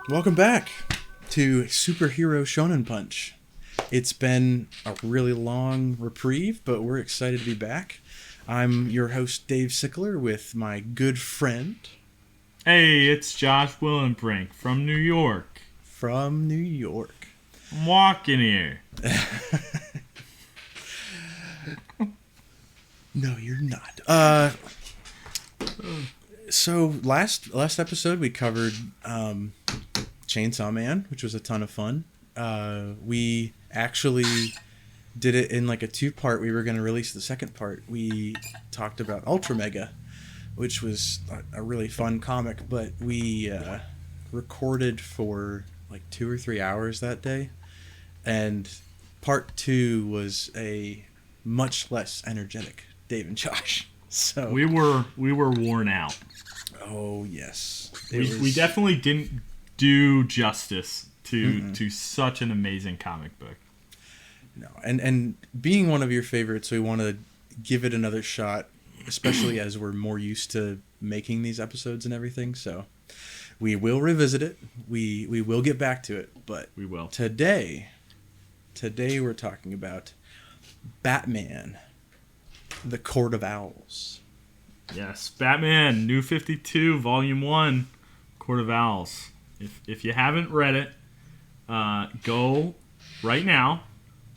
Welcome back to Super Hero Shonen Punch. It's been a really long reprieve, but we're excited to be back. I'm your host, Dave Sickler, with my good friend... Hey, it's Josh Willenbrink from New York. From New York. I'm walking here. No, you're not. So last episode we covered Chainsaw Man, which was a ton of fun. We actually did it in like a two-part. We were going to release the second part. We talked about Ultra Mega, which was a really fun comic, but we recorded for like 2 or 3 hours that day, and part 2 was a much less energetic Dave and Josh. So we were worn out. Oh yes, we definitely didn't do justice to such an amazing comic book. No, and being one of your favorites, we want to give it another shot, especially as we're more used to making these episodes and everything. So we will revisit it. We will get back to it, but we will. Today we're talking about Batman, the Court of Owls. Yes, Batman, New 52, Volume 1, Court of Owls. If you haven't read it, go right now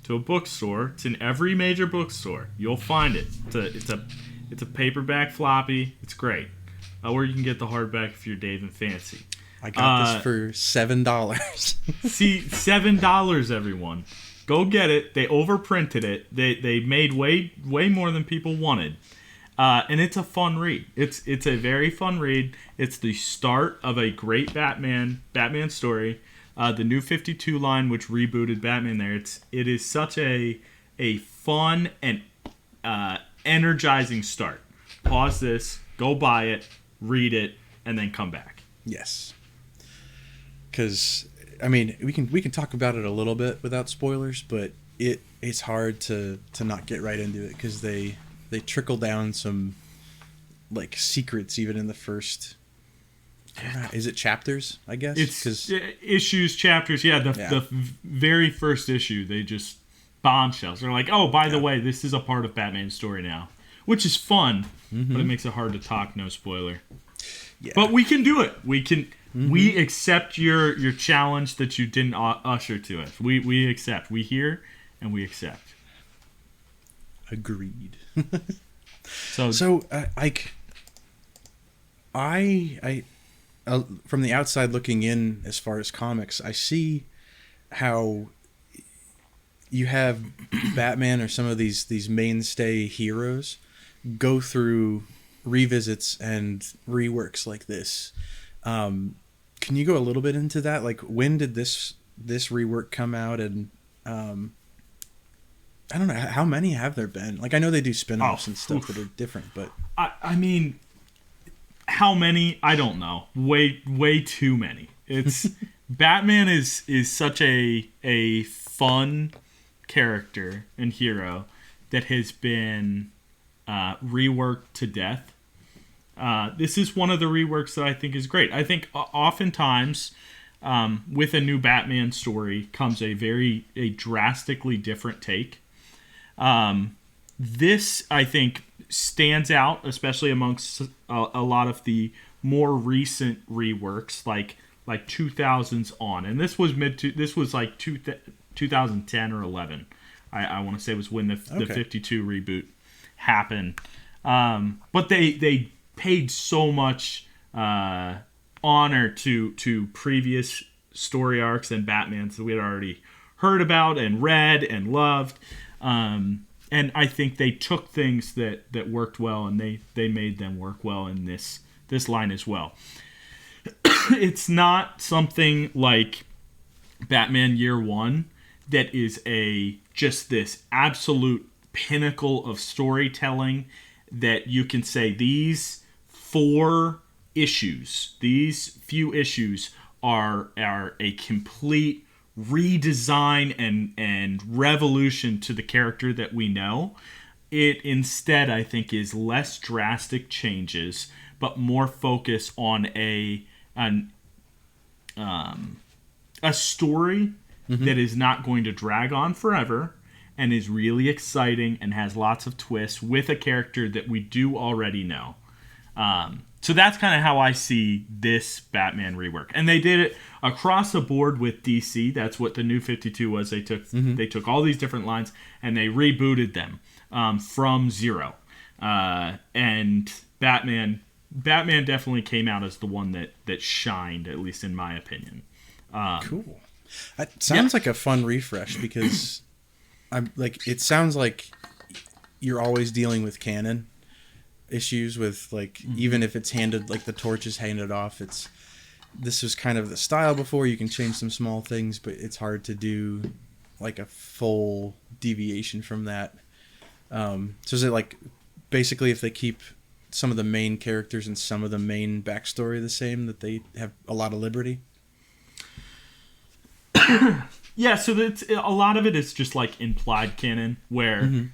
to a bookstore. It's in every major bookstore. You'll find it. It's a paperback floppy. It's great. Or you can get the hardback if you're Dave and Fancy. I got this for $7. See, $7, everyone. Go get it. They overprinted it. They made way more than people wanted. And it's a fun read. It's a very fun read. It's the start of a great Batman story. The New 52 line, which rebooted Batman there. It is such a fun and energizing start. Pause this, go buy it, read it, and then come back. Yes. Because, I mean, we can talk about it a little bit without spoilers, but it's hard to not get right into it because they trickle down some like secrets even in the first. Is it chapters? I guess it's issues, chapters. Yeah, the very first issue they just bombshells. They're like, oh, by the way, this is a part of Batman's story now, which is fun, but it makes it hard to talk. No spoiler. Yeah. But we can do it. We can. We accept your challenge that you didn't usher to us. We accept. We hear and we accept. Agreed. So I from the outside looking in, as far as comics, I see how you have Batman or some of these mainstay heroes go through revisits and reworks like this. Can you go a little bit into that? Like, when did this rework come out? And I don't know, how many have there been? Like, I know they do spin-offs and stuff that are different, but I mean, how many? I don't know. Way too many. It's Batman is such a fun character and hero that has been reworked to death. This is one of the reworks that I think is great. I think oftentimes with a new Batman story comes a drastically different take. This, I think, stands out, especially amongst a lot of the more recent reworks, like 2000s on. And this was like 2010 or 11. I want to say was when the 52 reboot happened. But they paid so much honor to previous story arcs and Batmans that we had already heard about and read and loved. And I think they took things that worked well and they made them work well in this line as well. It's not something like Batman Year One that is just this absolute pinnacle of storytelling that you can say these few issues are a complete redesign and revolution to the character that we know. It instead, I think, is less drastic changes, but more focus on a story that is not going to drag on forever and is really exciting and has lots of twists with a character that we do already know. So that's kind of how I see this Batman rework. And they did it across the board with DC. That's what the New 52 was. They took all these different lines and they rebooted them from zero. And Batman definitely came out as the one that shined, at least in my opinion. Cool. It sounds like a fun refresh because it sounds like you're always dealing with canon issues with even if it's handed, like the torch is handed off, this was kind of the style before. You can change some small things, but it's hard to do like a full deviation from that. So is it basically if they keep some of the main characters and some of the main backstory the same, that they have a lot of liberty? Yeah, so a lot of it is just implied canon where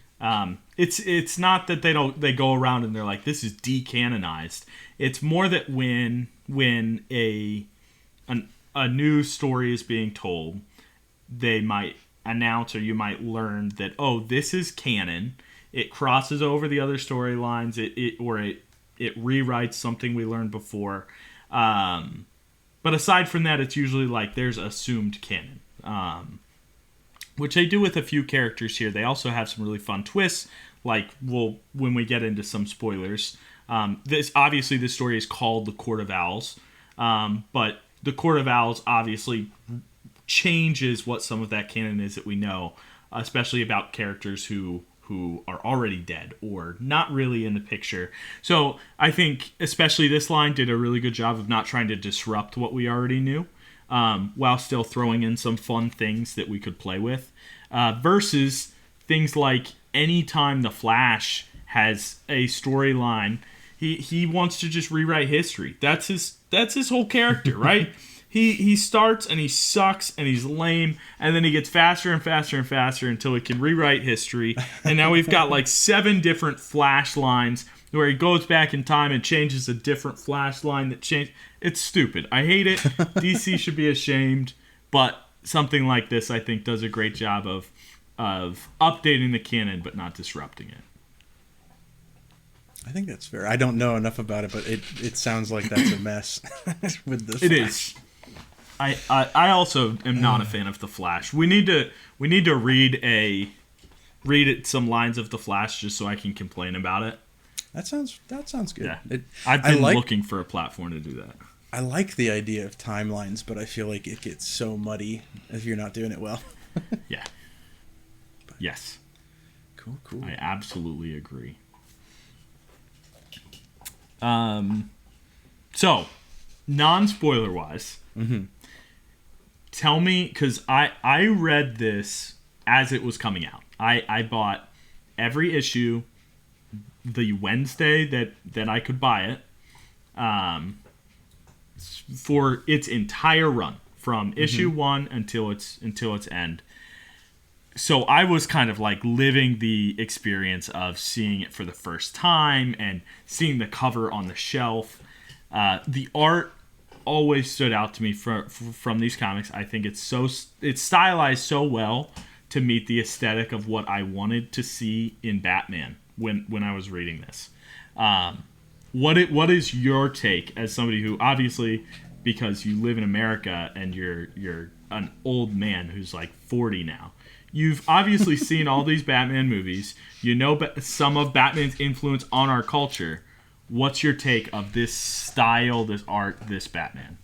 it's not that they go around and they're like, this is decanonized. It's more that when a new story is being told, they might announce, or you might learn that, oh, this is canon. It crosses over the other storylines. It rewrites something we learned before. But aside from that, it's usually there's assumed canon. Which they do with a few characters here. They also have some really fun twists, when we get into some spoilers. This story is called The Court of Owls, but The Court of Owls obviously changes what some of that canon is that we know, especially about characters who are already dead or not really in the picture. So I think especially this line did a really good job of not trying to disrupt what we already knew, while still throwing in some fun things that we could play with, versus things like anytime the Flash has a storyline, he wants to just rewrite history. That's his whole character, right? He starts and he sucks and he's lame, and then he gets faster and faster and faster until he can rewrite history. And now we've got 7 different Flash lines where he goes back in time and changes a different Flash line that changed. It's stupid. I hate it. DC should be ashamed. But something like this, I think, does a great job of updating the canon but not disrupting it. I think that's fair. I don't know enough about it, but it sounds like that's a mess with the Flash. It is. I also am not a fan of the Flash. We need to read some lines of the Flash just so I can complain about it. That sounds good. Yeah. I've been looking for a platform to do that. I like the idea of timelines, but I feel like it gets so muddy if you're not doing it well. Yeah. Yes. Cool. I absolutely agree. So, non-spoiler wise, tell me, because I read this as it was coming out. I bought every issue the Wednesday that I could buy it, for its entire run from issue 1 until its end. So I was kind of living the experience of seeing it for the first time and seeing the cover on the shelf. The art always stood out to me from these comics. I think it's stylized so well to meet the aesthetic of what I wanted to see in Batman when I was reading this. What is your take as somebody who, obviously, because you live in America and you're an old man who's 40 now, you've obviously seen all these Batman movies. You know some of Batman's influence on our culture. What's your take of this style, this art, this Batman?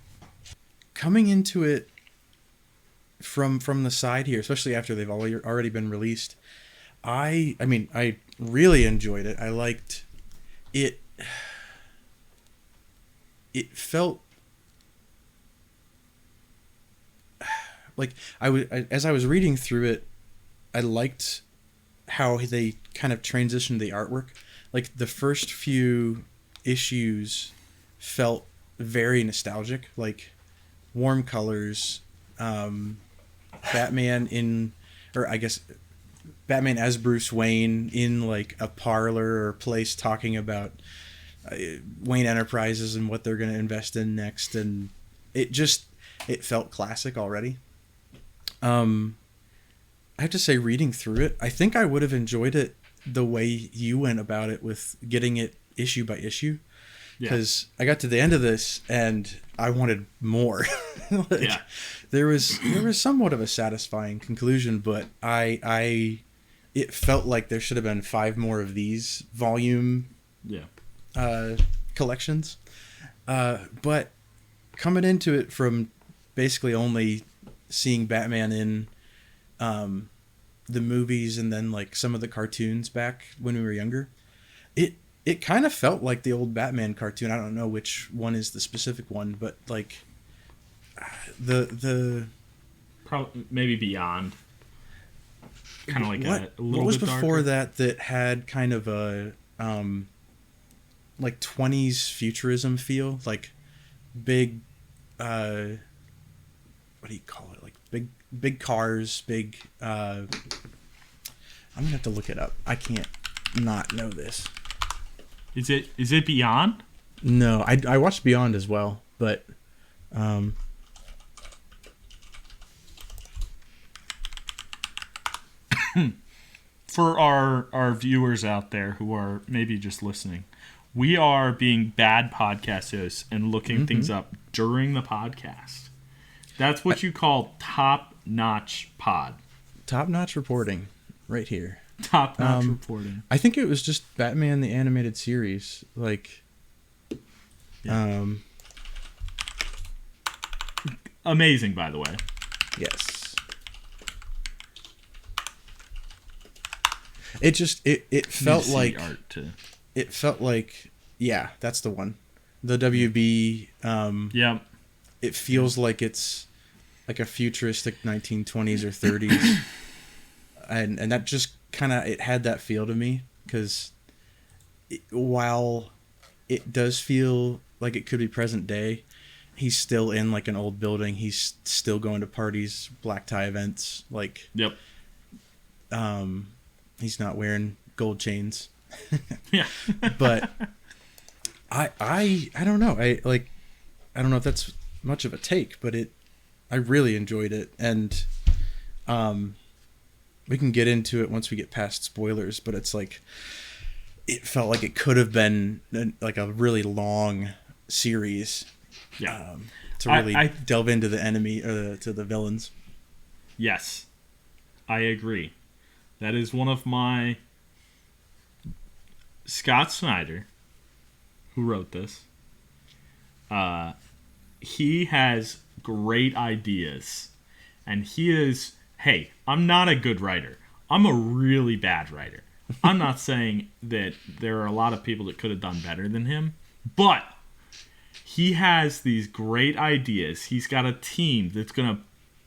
Coming into it from the side here, especially after they've already been released, I really enjoyed it. I liked it. It felt as I was reading through it, I liked how they kind of transitioned the artwork. The first few issues felt very nostalgic, warm colors, Batman Batman as Bruce Wayne in a parlor or place talking about Wayne Enterprises and what they're going to invest in next. And it just, it felt classic already. I have to say, reading through it, I think I would have enjoyed it the way you went about it, with getting it issue by issue. Because I got to the end of this and I wanted more. There was somewhat of a satisfying conclusion, but it felt like there should have been 5 more of these volume collections. But coming into it from basically only seeing Batman in the movies and then like some of the cartoons back when we were younger, it kind of felt like the old Batman cartoon. I don't know which one is the specific one, but like the probably maybe Beyond. Kind of like a little what was bit before darker. that had kind of a like 20s futurism feel, like big what do you call it, like big cars, big I'm gonna have to look it up. I can't not know this. Is it Beyond? No, I watched Beyond as well, but for our viewers out there who are maybe just listening, we are being bad podcast hosts and looking things up during the podcast. That's what you call top-notch pod. Top-notch reporting right here. Top-notch reporting. I think it was just Batman the Animated Series. Like, amazing, by the way. Yes. It just it felt like art too. It felt like, yeah, that's the one. The WB. It feels like it's like a futuristic 1920s or 30s, and that just kind of, it had that feel to me, because while it does feel like it could be present day, he's still in like an old building. He's still going to parties, black tie events. Like, he's not wearing gold chains. But I don't know. I don't know if that's much of a take, but I really enjoyed it, and we can get into it once we get past spoilers, but it's like, it felt like it could have been like a really long series. To really delve into the enemy, or to the villains. Yes, I agree. That is one of my... Scott Snyder, who wrote this, he has great ideas, and he is, hey, I'm not a good writer. I'm a really bad writer. I'm not saying that there are a lot of people that could have done better than him, but he has these great ideas. He's got a team that's going to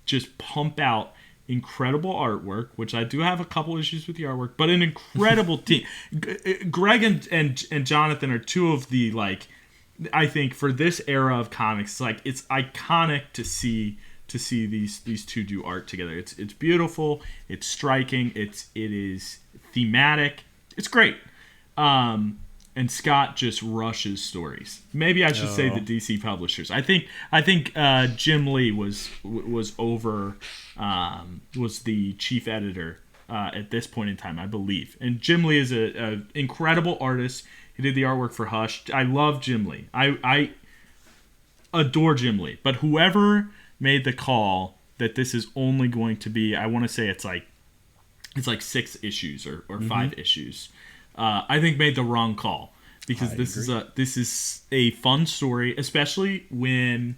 just pump out incredible artwork, which I do have a couple issues with the artwork, but an incredible team. Greg and Jonathan are two of the, like, I think for this era of comics, like, it's iconic to see these two do art together. It's beautiful, it's striking, it is thematic, it's great. And Scott just rushes stories. Maybe I should say the DC publishers. I think Jim Lee was the chief editor at this point in time, I believe. And Jim Lee is a incredible artist. He did the artwork for Hush. I love Jim Lee. I adore Jim Lee. But whoever made the call that this is only going to be, I want to say it's like 6 issues or 5 issues, I think made the wrong call, because this is a fun story, especially when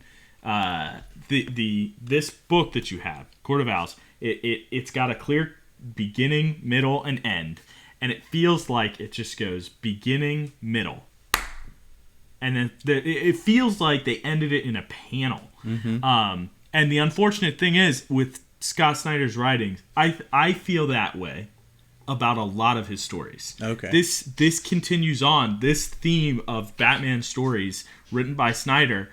this book that you have, Court of Owls, it's got a clear beginning, middle, and end, and it feels like it just goes beginning, middle, and then it feels like they ended it in a panel. And the unfortunate thing is, with Scott Snyder's writings, I feel that way about a lot of his stories. Okay. This continues on. This theme of Batman stories written by Snyder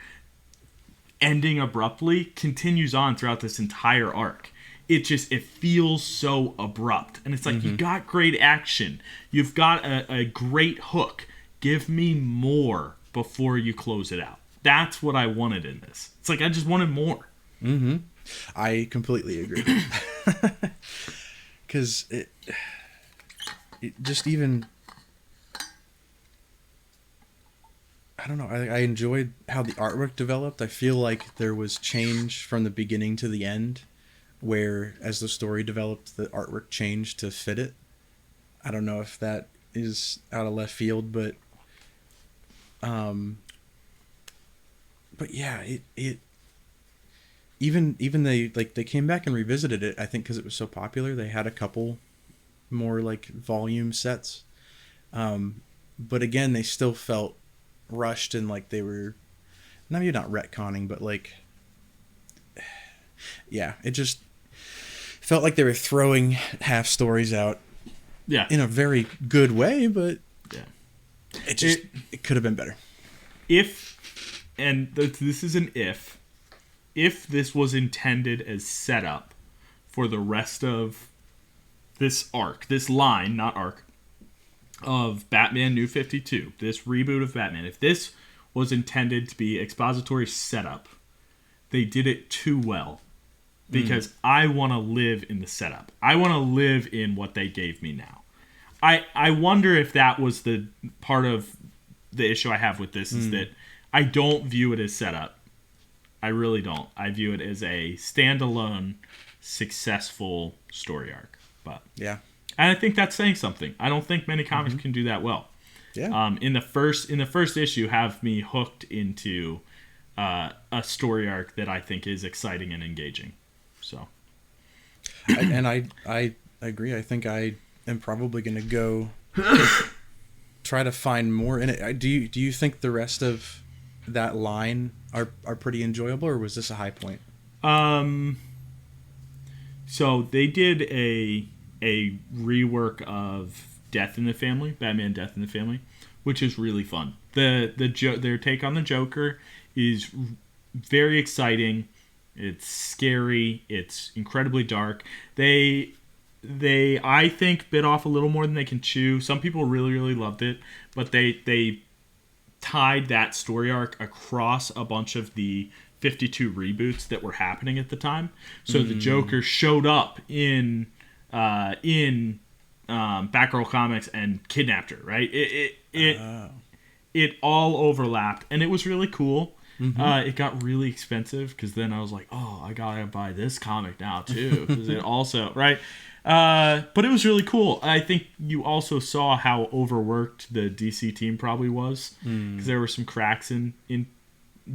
ending abruptly continues on throughout this entire arc. It feels so abrupt. And it's like, you got great action. You've got a great hook. Give me more before you close it out. That's what I wanted in this. It's like, I just wanted more. Mm-hmm. I completely agree. Because it just even... I don't know. I enjoyed how the artwork developed. I feel like there was change from the beginning to the end, where as the story developed, the artwork changed to fit it. I don't know if that is out of left field, but yeah, it even they came back and revisited it. I think because it was so popular, they had a couple more like volume sets, but again, they still felt rushed and like they were maybe not retconning, but like, yeah, it just felt like they were throwing half stories out. Yeah, in a very good way, but yeah, it could have been better. This is an if this was intended as setup for the rest of this arc, this line, not arc, of Batman New 52, this reboot of Batman, if this was intended to be expository setup, they did it too well. Because I want to live in the setup. I want to live in what they gave me now. I wonder if that was the part of the issue I have with this, is that I don't view it as setup. I really don't. I view it as a standalone, successful story arc. But yeah. And I think that's saying something. I don't think many comics can do that well. Yeah. In the first issue, have me hooked into a story arc that I think is exciting and engaging. So, I agree. I think I am probably going to go try to find more in it. Do you think the rest of that line are pretty enjoyable, or was this a high point? So they did a rework of Death in the Family, Batman Death in the Family, which is really fun. Their take on the Joker is very exciting. It's scary. It's incredibly dark. They I think bit off a little more than they can chew. Some people really, really loved it, but they tied that story arc across a bunch of the 52 reboots that were happening at the time. So the Joker showed up in Batgirl comics and kidnapped her. Right? It all overlapped, and it was really cool. It got really expensive because then I was like, oh, I gotta buy this comic now too, because it also, right? But it was really cool. I think you also saw how overworked the DC team probably was, because there were some cracks in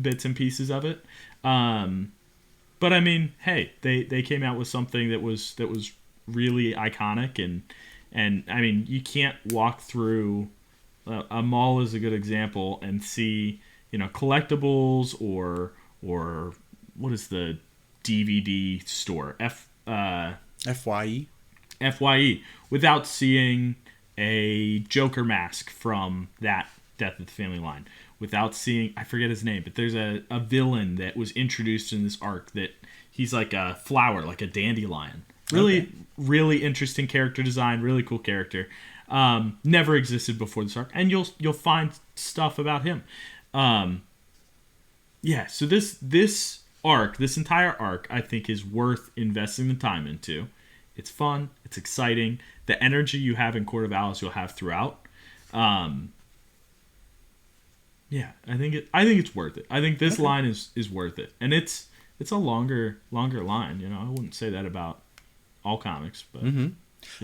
bits and pieces of it. But I mean, hey, they came out with something that was really iconic, and I mean, you can't walk through a mall is a good example and see, collectibles or what is the DVD store? FYE, without seeing a Joker mask from that Death of the Family line, without seeing, I forget his name, but there's a villain that was introduced in this arc that he's like a flower, like a dandelion. Really interesting character design, really cool character. Never existed before this arc, and you'll find stuff about him. So this arc, this entire arc, I think is worth investing the time into. It's fun, it's exciting. The energy you have in Court of Owls, you'll have throughout. I think it's worth it. I think this line is worth it, and it's a longer line. I wouldn't say that about all comics, but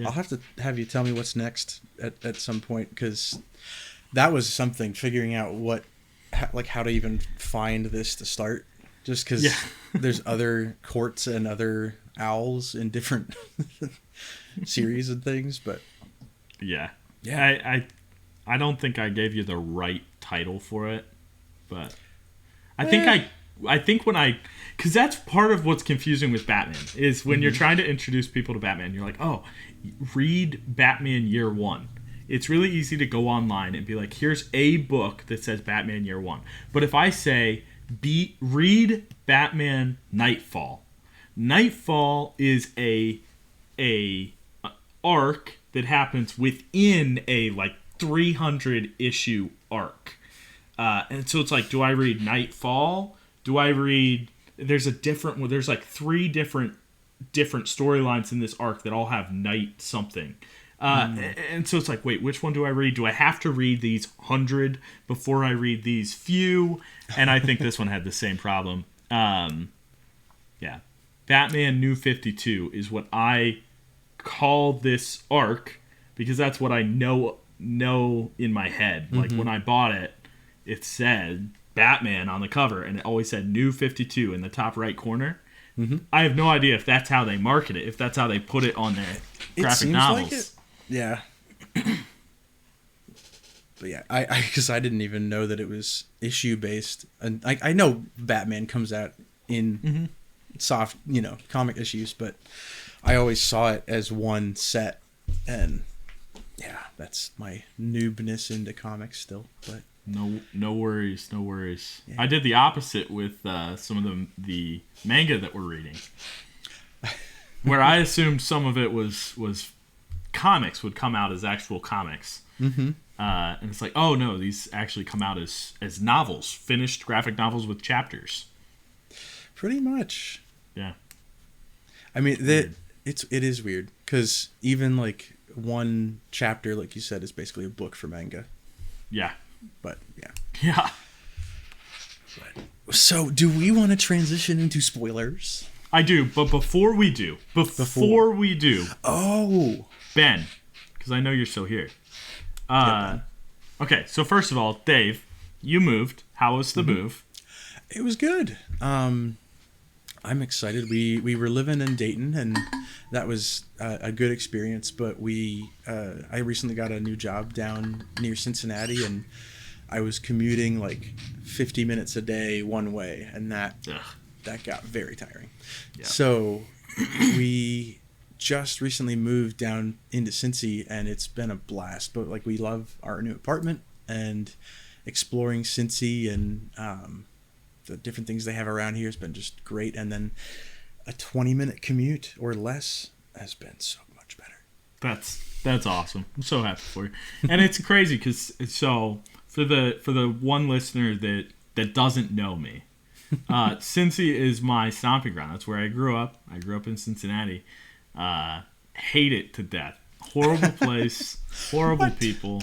I'll have to have you tell me what's next at some point, because that was something, figuring out how to even find this to start, just because there's other courts and other owls in different series and things, but I don't think I gave you the right title for it, but I think because that's part of what's confusing with Batman, is when you're trying to introduce people to Batman, you're like, oh, read Batman Year One. It's really easy to go online and be like, here's a book that says Batman Year One. But if I say, read Batman Nightfall. Nightfall is a arc that happens within a 300 issue arc. And so it's like, do I read Nightfall? Do I read there's like 3 different storylines in this arc that all have night something. And so it's like, wait, which one do I read? Do I have to read these 100 before I read these few? And I think this one had the same problem. Yeah. Batman New 52 is what I call this arc because that's what I know in my head. Like when I bought it, it said Batman on the cover and it always said New 52 in the top right corner. I have no idea if that's how they market it, if that's how they put it on their graphic novels. Like it. Yeah. But yeah, because I didn't even know that it was issue based, and I know Batman comes out in soft, comic issues, but I always saw it as one set, and yeah, that's my noobness into comics still. But no worries. Yeah. I did the opposite with some of the manga that we're reading, where I assumed some of it was comics would come out as actual comics. And it's like, oh no, these actually come out as novels, finished graphic novels with chapters. Pretty much. Yeah. I mean, it is weird because even like one chapter, like you said, is basically a book for manga. Yeah. But yeah. Yeah. So, do we want to transition into spoilers? I do, but before we do, oh, Ben, because I know you're still here. Okay, so first of all, Dave, you moved. How was the move? It was good. I'm excited. We were living in Dayton, and that was a good experience. But I recently got a new job down near Cincinnati, and I was commuting like 50 minutes a day one way, and that got very tiring. Yeah. So we just recently moved down into Cincy, and it's been a blast. But like, we love our new apartment and exploring Cincy, and the different things they have around here has been just great. And then a 20-minute commute or less has been so much better. That's awesome. I'm so happy for you. And it's crazy because for the one listener that doesn't know me, Cincy is my stomping ground. That's where I grew up. I grew up in Cincinnati. Hate it to death. Horrible place. Horrible people.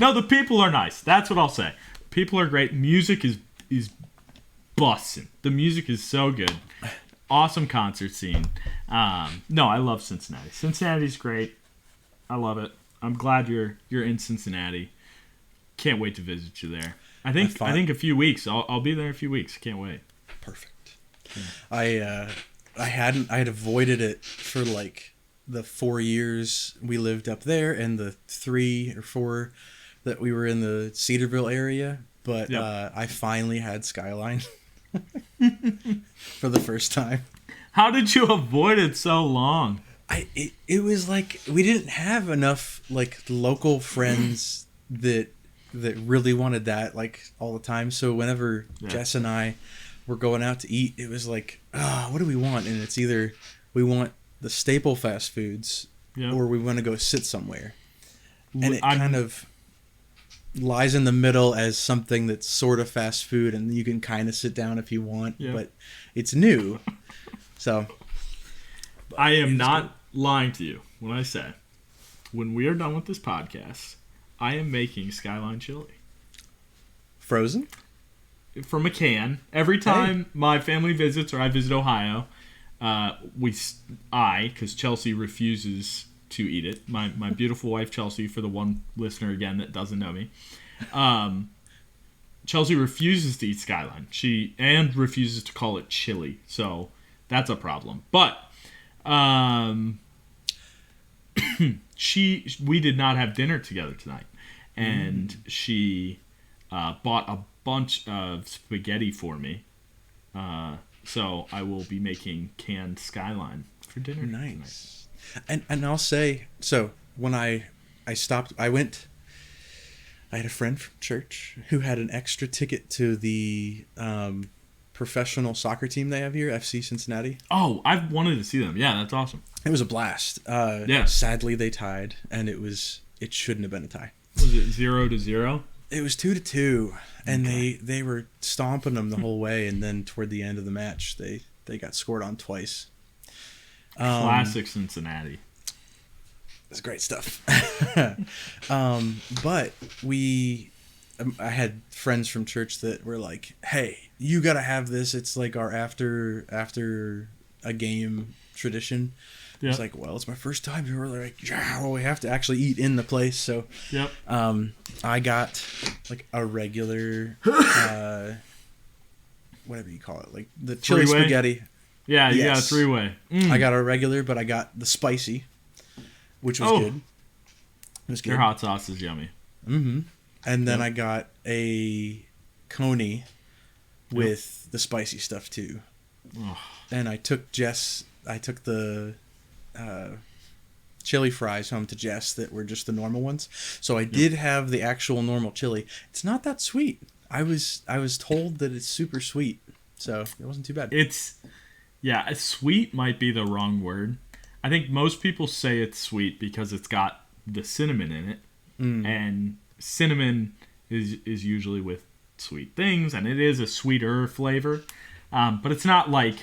No, the people are nice. That's what I'll say. People are great. Music is bussin'. The music is so good. Awesome concert scene. No, I love Cincinnati. Cincinnati's great. I love it. I'm glad you're in Cincinnati. Can't wait to visit you there. I think a few weeks. I'll be there in a few weeks. Can't wait. Perfect. Yeah. I had avoided it for like the 4 years we lived up there and the 3 or 4 that we were in the Cedarville area, but I finally had Skyline for the first time. How did you avoid it so long? It was like we didn't have enough like local friends that really wanted that like all the time. So whenever Jess and I were going out to eat, it was like, what do we want? And it's either we want the staple fast foods or we want to go sit somewhere. And it kind of lies in the middle as something that's sort of fast food and you can kind of sit down if you want, but it's new. So I am not lying to you when I say when we are done with this podcast, I am making Skyline chili. Frozen? From a can. Every time my family visits or I visit Ohio, because Chelsea refuses to eat it. My beautiful wife Chelsea, for the one listener again that doesn't know me, Chelsea refuses to eat Skyline. She refuses to call it chili, so that's a problem. But we did not have dinner together tonight, and she bought a bunch of spaghetti for me. So I will be making canned Skyline for dinner. Nice. And I'll say, so when I stopped, I had a friend from church who had an extra ticket to the professional soccer team they have here, FC Cincinnati. Oh, I've wanted to see them. Yeah, that's awesome. It was a blast. Sadly, they tied, and it shouldn't have been a tie. Was it 0-0? It was 2-2, and they were stomping them the whole way, and then toward the end of the match, they got scored on twice. Classic Cincinnati. It's great stuff. But I had friends from church that were like, "Hey, you gotta have this. It's like our after a game tradition." Yep. It's like, well, it's my first time here. We're like, yeah, well, we have to actually eat in the place. So, yep. I got like a regular, whatever you call it, like the chili Three-way? spaghetti. Yeah, you got a Yes. 3-way. I got a regular, but I got the spicy, which was good. It was good. Your hot sauce is yummy. Mm-hmm. And then I got a coney with the spicy stuff too. Oh. And I took the chili fries home to Jess that were just the normal ones. So I did have the actual normal chili. It's not that sweet. I was told that it's super sweet, so it wasn't too bad. Sweet might be the wrong word. I think most people say it's sweet because it's got the cinnamon in it, and cinnamon is usually with sweet things, and it is a sweeter flavor, but it's not like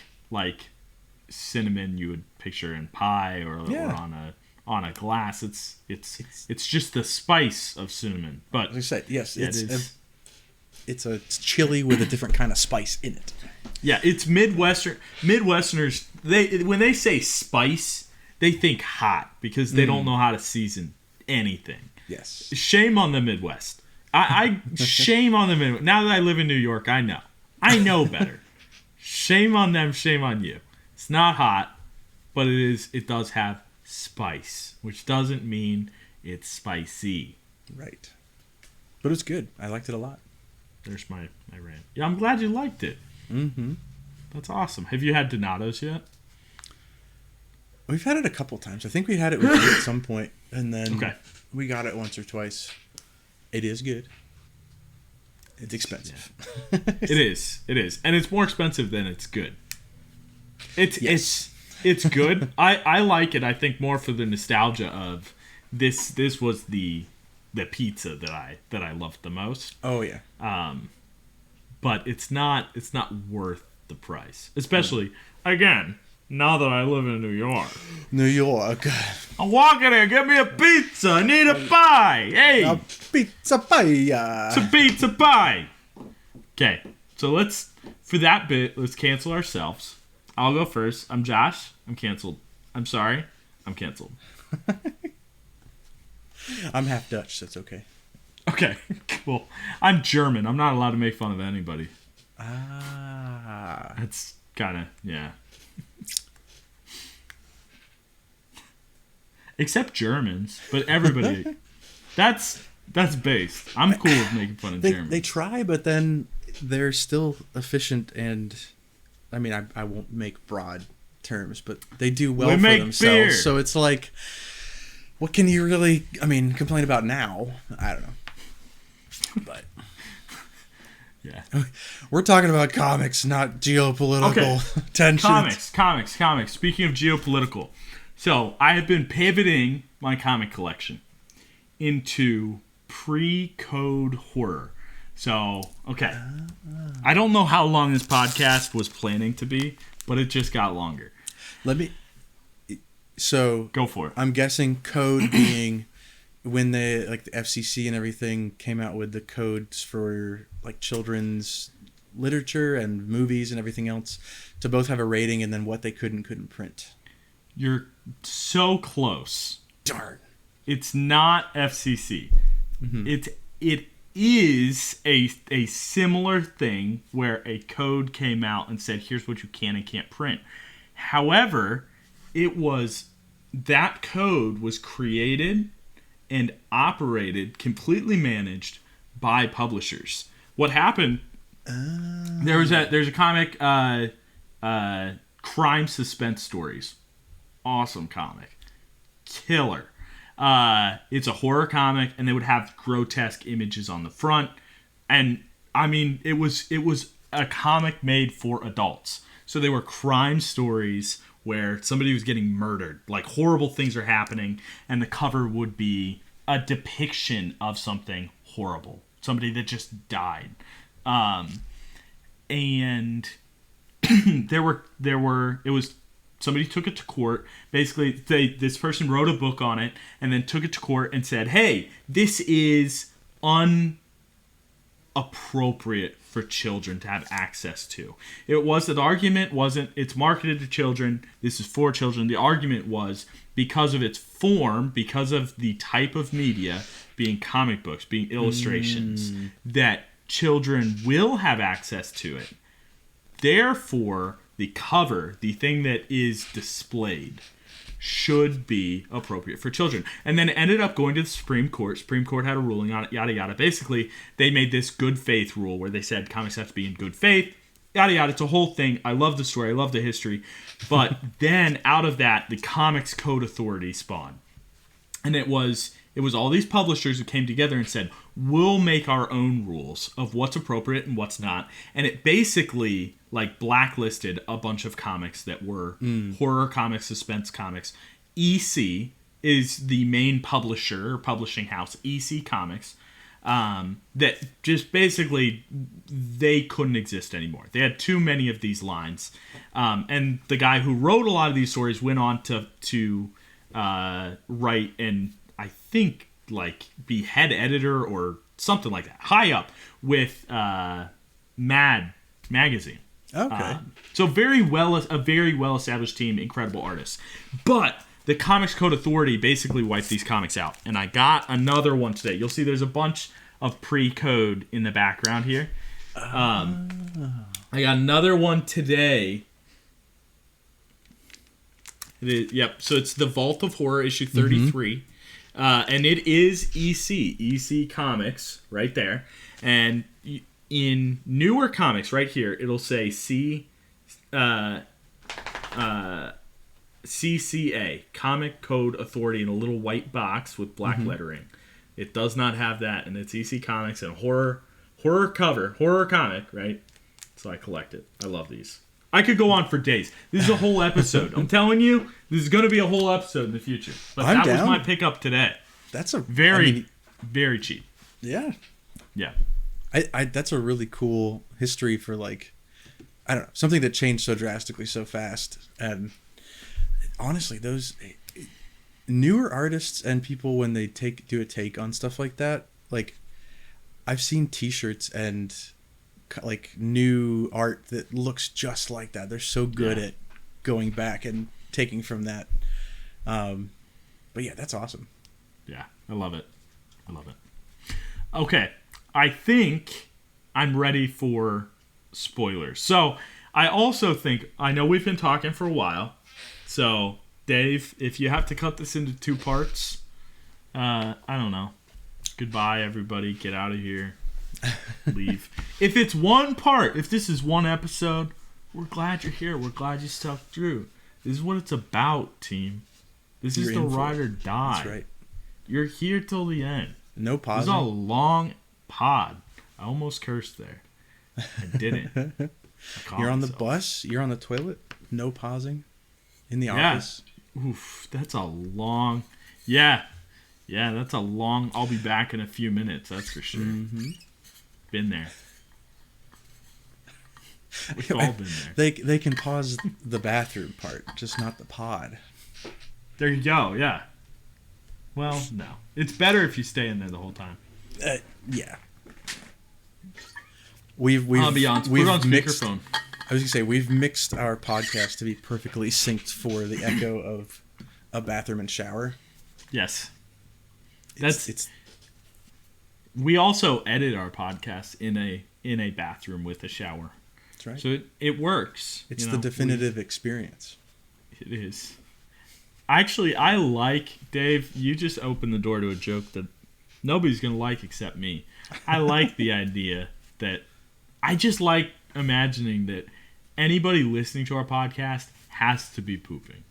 cinnamon you would picture in pie or on a glass. It's just the spice of cinnamon. But as I said, yes, it's a chili with a different kind of spice in it. Yeah, it's Midwesterners. When they say spice, they think hot because they don't know how to season anything. Yes. Shame on the Midwest. I shame on the Midwest. Now that I live in New York, I know better. Shame on them. Shame on you. It's not hot, but it does have spice, which doesn't mean it's spicy. Right. But it's good. I liked it a lot. There's my rant. Yeah, I'm glad you liked it. Mm-hmm. That's awesome. Have you had Donatos yet? We've had it a couple times. I think we had it with you at some point, and then we got it once or twice. It is good. It's expensive. Yeah. It is, and it's more expensive than it's good. It's good. I like it. I think more for the nostalgia of this. This was the pizza that I loved the most. Oh yeah. But it's not worth the price, especially again now that I live in New York. New York. I'm walking in. Get me a pizza. I need a pie. Hey, a pizza pie. It's a pizza pie. Okay, so let's cancel ourselves. I'll go first. I'm Josh. I'm canceled. I'm sorry. I'm canceled. I'm half Dutch, so it's okay. Okay, cool. I'm German. I'm not allowed to make fun of anybody. Ah. That's kind of, yeah. Except Germans, but everybody. That's based. I'm cool with making fun of Germans. They try, but then they're still efficient, and I mean, I won't make broad terms, but they do well for themselves. Beer. So it's like, what can you really, complain about now? I don't know. But yeah, we're talking about comics, not geopolitical tensions. Comics. Speaking of geopolitical, so I have been pivoting my comic collection into pre-code horror. So, okay. I don't know how long this podcast was planning to be, but it just got longer. So go for it. I'm guessing code being when the FCC and everything came out with the codes for like children's literature and movies and everything else to both have a rating and then what they could and couldn't print. You're so close. Darn. It's not FCC. Mm-hmm. It is a similar thing where a code came out and said, here's what you can and can't print. However, that code was created and operated, completely managed by publishers. What happened? There's a comic, Crime Suspense Stories. Awesome comic, killer. It's a horror comic, and they would have grotesque images on the front, and it was a comic made for adults. So they were crime stories where somebody was getting murdered, like horrible things are happening, and the cover would be a depiction of something horrible. somebody that just died. And it was somebody took it to court. Basically, this person wrote a book on it and then took it to court and said, hey, this is inappropriate for children to have access to. The argument wasn't it's marketed to children, this is for children. The argument was because of its form, because of the type of media being comic books, being illustrations, that children will have access to it. Therefore, the cover, the thing that is displayed, should be appropriate for children. And then it ended up going to the Supreme Court. Supreme Court had a ruling on it, yada, yada. Basically, they made this good faith rule where they said comics have to be in good faith, yada, yada. It's a whole thing. I love the story. I love the history. But then out of that, the Comics Code Authority spawned. And it was all these publishers who came together and said, we'll make our own rules of what's appropriate and what's not. And it basically like blacklisted a bunch of comics that were horror comics, suspense comics. EC is the main publisher or publishing house, EC Comics, that just basically they couldn't exist anymore. They had too many of these lines. And the guy who wrote a lot of these stories went on to write and I think like be head editor or something like that, high up with Mad Magazine. Okay. So a very well established team, incredible artists. But the Comics Code Authority basically wiped these comics out. And I got another one today. You'll see there's a bunch of pre-code in the background here. I got another one today. So it's the Vault of Horror issue 33. And it is EC Comics right there. And in newer comics right here, it'll say CCA, Comic Code Authority, in a little white box with black lettering. It does not have that, and it's EC Comics and horror comic, right? So I collect it. I love these. I could go on for days. This is a whole episode. I'm telling you, this is going to be a whole episode in the future. But that was my pickup today. That's a very cheap. Yeah. Yeah. I that's a really cool history for, like, I don't know, something that changed so drastically so fast. And honestly, those newer artists and people, when they do a take on stuff like that, like I've seen t-shirts and like new art that looks just like that. They're so good at going back and taking from that. But yeah, that's awesome. Yeah, I love it. Okay, I think I'm ready for spoilers. So I also think, I know we've been talking for a while, so Dave, if you have to cut this into 2 parts, I don't know. Goodbye, everybody. Get out of here. Leave. If it's one part, if this is one episode, we're glad you're here. We're glad you stuck through. This is what it's about, team. This is the ride or die. That's right. You're here till the end. No pausing. This is a long pod. I almost cursed there. I didn't. You're on the bus. You're on the toilet. No pausing. In the office. Oof, that's a long... Yeah, that's a long... I'll be back in a few minutes, that's for sure. Been there. We've all been there. They can pause the bathroom part, just not the pod. There you go, yeah. Well, no. It's better if you stay in there the whole time. Yeah. We've ambiance. Put it on speakerphone. I was gonna say we've mixed our podcast to be perfectly synced for the echo of a bathroom and shower. Yes. We also edit our podcast in a bathroom with a shower. That's right. So it works. It's the definitive experience. It is. Actually, I like, Dave, you just opened the door to a joke that nobody's going to like except me. I like the idea that I just like imagining that anybody listening to our podcast has to be pooping.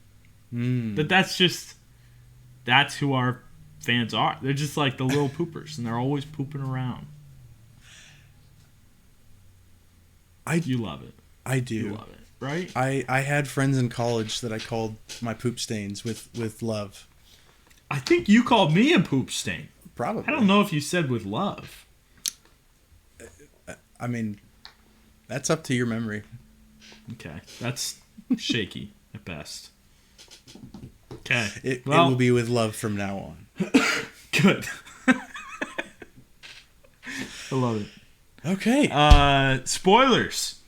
That's who our fans are. They're just like the little poopers, and they're always pooping around. You love it. I do. You love it, right? I had friends in college that I called my poop stains with love. I think you called me a poop stain. Probably. I don't know if you said with love. I mean, that's up to your memory. Okay, that's shaky at best. Okay, It will be with love from now on. Good. I love it. Okay. Spoilers.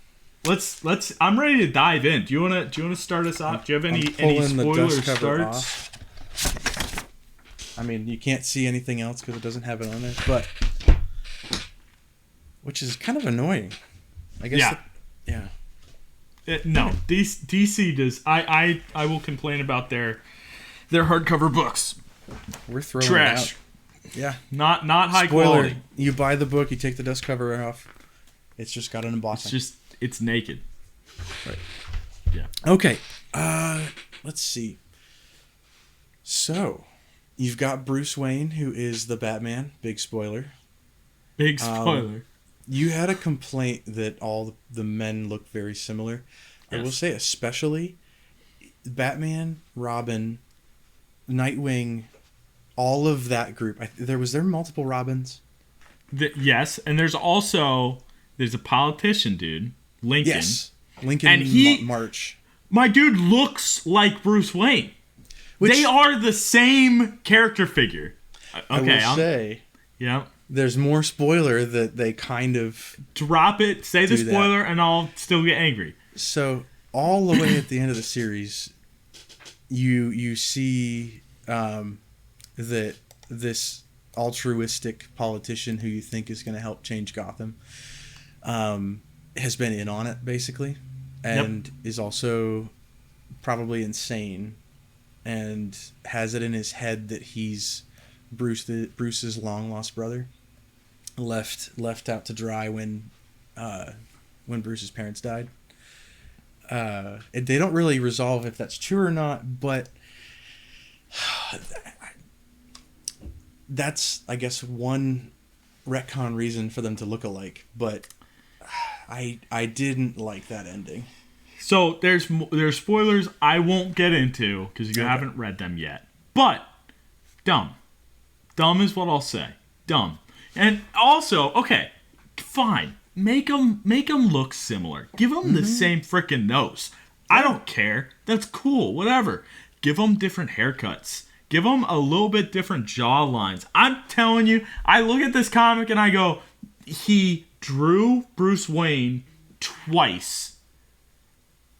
Let's. I'm ready to dive in. Do you wanna start us off? Do you have any spoiler starts? I mean, you can't see anything else because it doesn't have it on there, but which is kind of annoying. I guess. Yeah. No, DC does. I will complain about their hardcover books. We're throwing trash. It out. Yeah. Not high Spoiler, quality. You buy the book, you take the dust cover off. It's just got an embossing. It's naked. Right. Yeah. Okay. Let's see. So, you've got Bruce Wayne, who is the Batman. Big spoiler. Big spoiler. You had a complaint that all the men look very similar. Yes. I will say, especially Batman, Robin, Nightwing, all of that group. Was there multiple Robins? Yes, and there's a politician, dude, Lincoln. Yes, Lincoln and March. My dude looks like Bruce Wayne. They are the same character figure. Okay, I will say. Yeah. There's more spoiler that they kind of drop it. Say the spoiler, and I'll still get angry. So all the way at the end of the series, you see that this altruistic politician who you think is going to help change Gotham has been in on it, basically, and is also probably insane and has it in his head that he's Bruce's long-lost brother, left out to dry when Bruce's parents died. They don't really resolve if that's true or not, but that's, I guess, one retcon reason for them to look alike. But I didn't like that ending. So there's spoilers I won't get into because you haven't read them yet. But dumb is what I'll say. Dumb. And also, okay, fine. Make them look similar. Give them the same freaking nose. I don't care. That's cool. Whatever. Give them different haircuts. Give them a little bit different jaw lines. I'm telling you, I look at this comic and I go, he drew Bruce Wayne twice.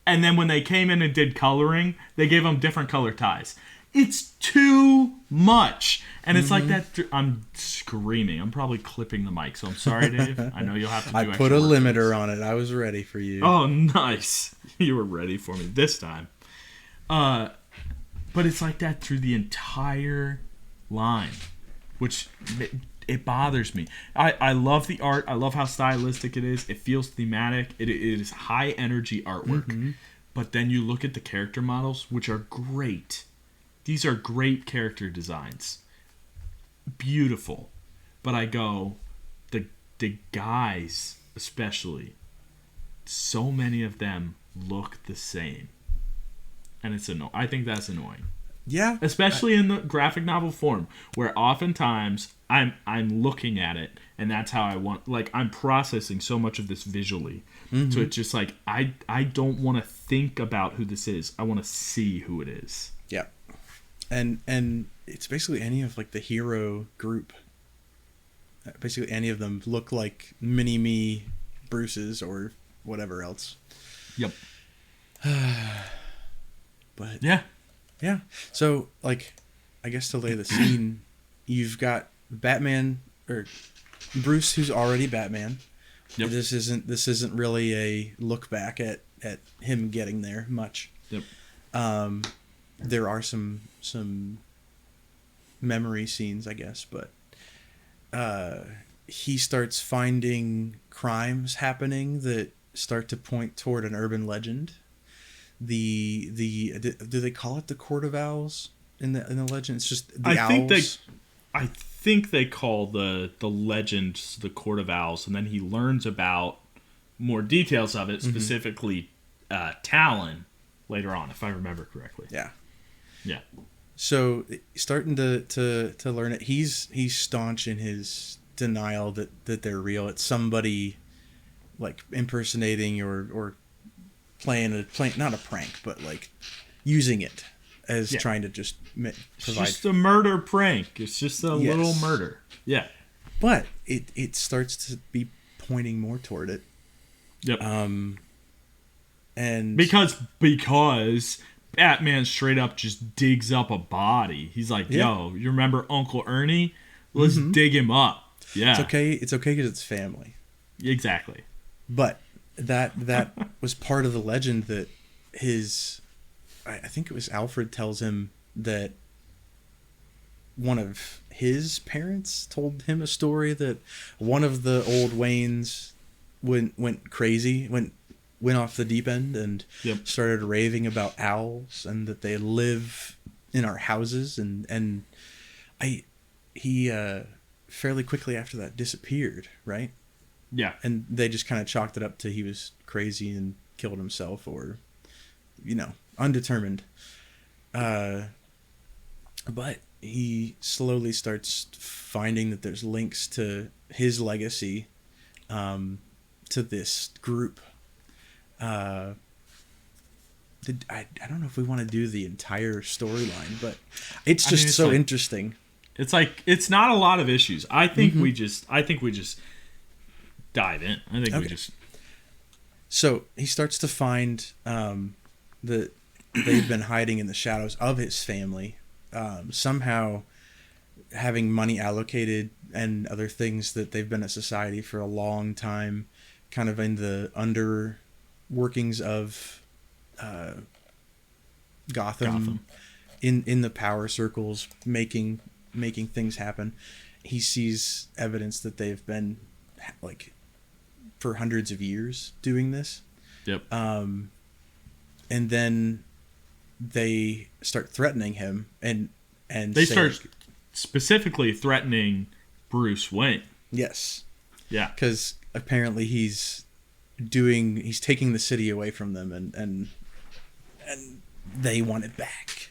And then when they came in and did coloring, they gave him different color ties. It's too much. And it's like that. I'm screaming. I'm probably clipping the mic, so I'm sorry, Dave. I know you'll have to do I put a limiter on it. I was ready for you. Oh, nice. You were ready for me this time. But it's like that through the entire line, which it bothers me. I love the art. I love how stylistic it is. It feels thematic. It is high energy artwork. But then you look at the character models, which are great. These are great character designs. Beautiful. But I go, the guys especially, so many of them look the same. And it's annoying. I think that's annoying. Yeah. Especially in the graphic novel form, where oftentimes I'm looking at it and that's how I want, like, I'm processing so much of this visually. So it's just like I don't want to think about who this is. I want to see who it is. Yeah. And it's basically any of like the hero group. Basically any of them look like mini-me Bruce's or whatever else. Yep. But yeah. So, like, I guess to lay the scene, you've got Batman or Bruce, who's already Batman. Yep. This isn't really a look back at him getting there much. Yep. There are some memory scenes, I guess, but he starts finding crimes happening that start to point toward an urban legend. Do they call it the Court of Owls in the legend? It's just the owls. I think they call the legend the Court of Owls, and then he learns about more details of it, specifically Talon, later on, if I remember correctly. Yeah. Yeah. So starting to learn it, he's staunch in his denial that they're real. It's somebody like impersonating or playing not a prank, but like using it as trying to just provide. It's just a murder prank. It's just a little murder. Yeah. But it starts to be pointing more toward it. Yep. And because Batman straight up just digs up a body. He's like, "Yo, you remember Uncle Ernie? Let's dig him up." Yeah. It's okay. It's okay because it's family. Exactly. But that was part of the legend that I think it was Alfred tells him that one of his parents told him a story that one of the old Waynes went crazy, went off the deep end and started raving about owls and that they live in our houses and he fairly quickly after that disappeared, right? Yeah. And they just kind of chalked it up to he was crazy and killed himself or, undetermined. But he slowly starts finding that there's links to his legacy to this group. I don't know if we want to do the entire storyline, but it's just so interesting. It's like it's not a lot of issues. I think we just dive in. I think we just. So he starts to find that they've been hiding in the shadows of his family, somehow having money allocated and other things that they've been a society for a long time, kind of in the under workings of Gotham. In the power circles making things happen. He sees evidence that they've been like for hundreds of years doing this. Yep. And then they start threatening him and they start specifically threatening Bruce Wayne. Yes. Yeah. Because apparently he's taking the city away from them and they want it back.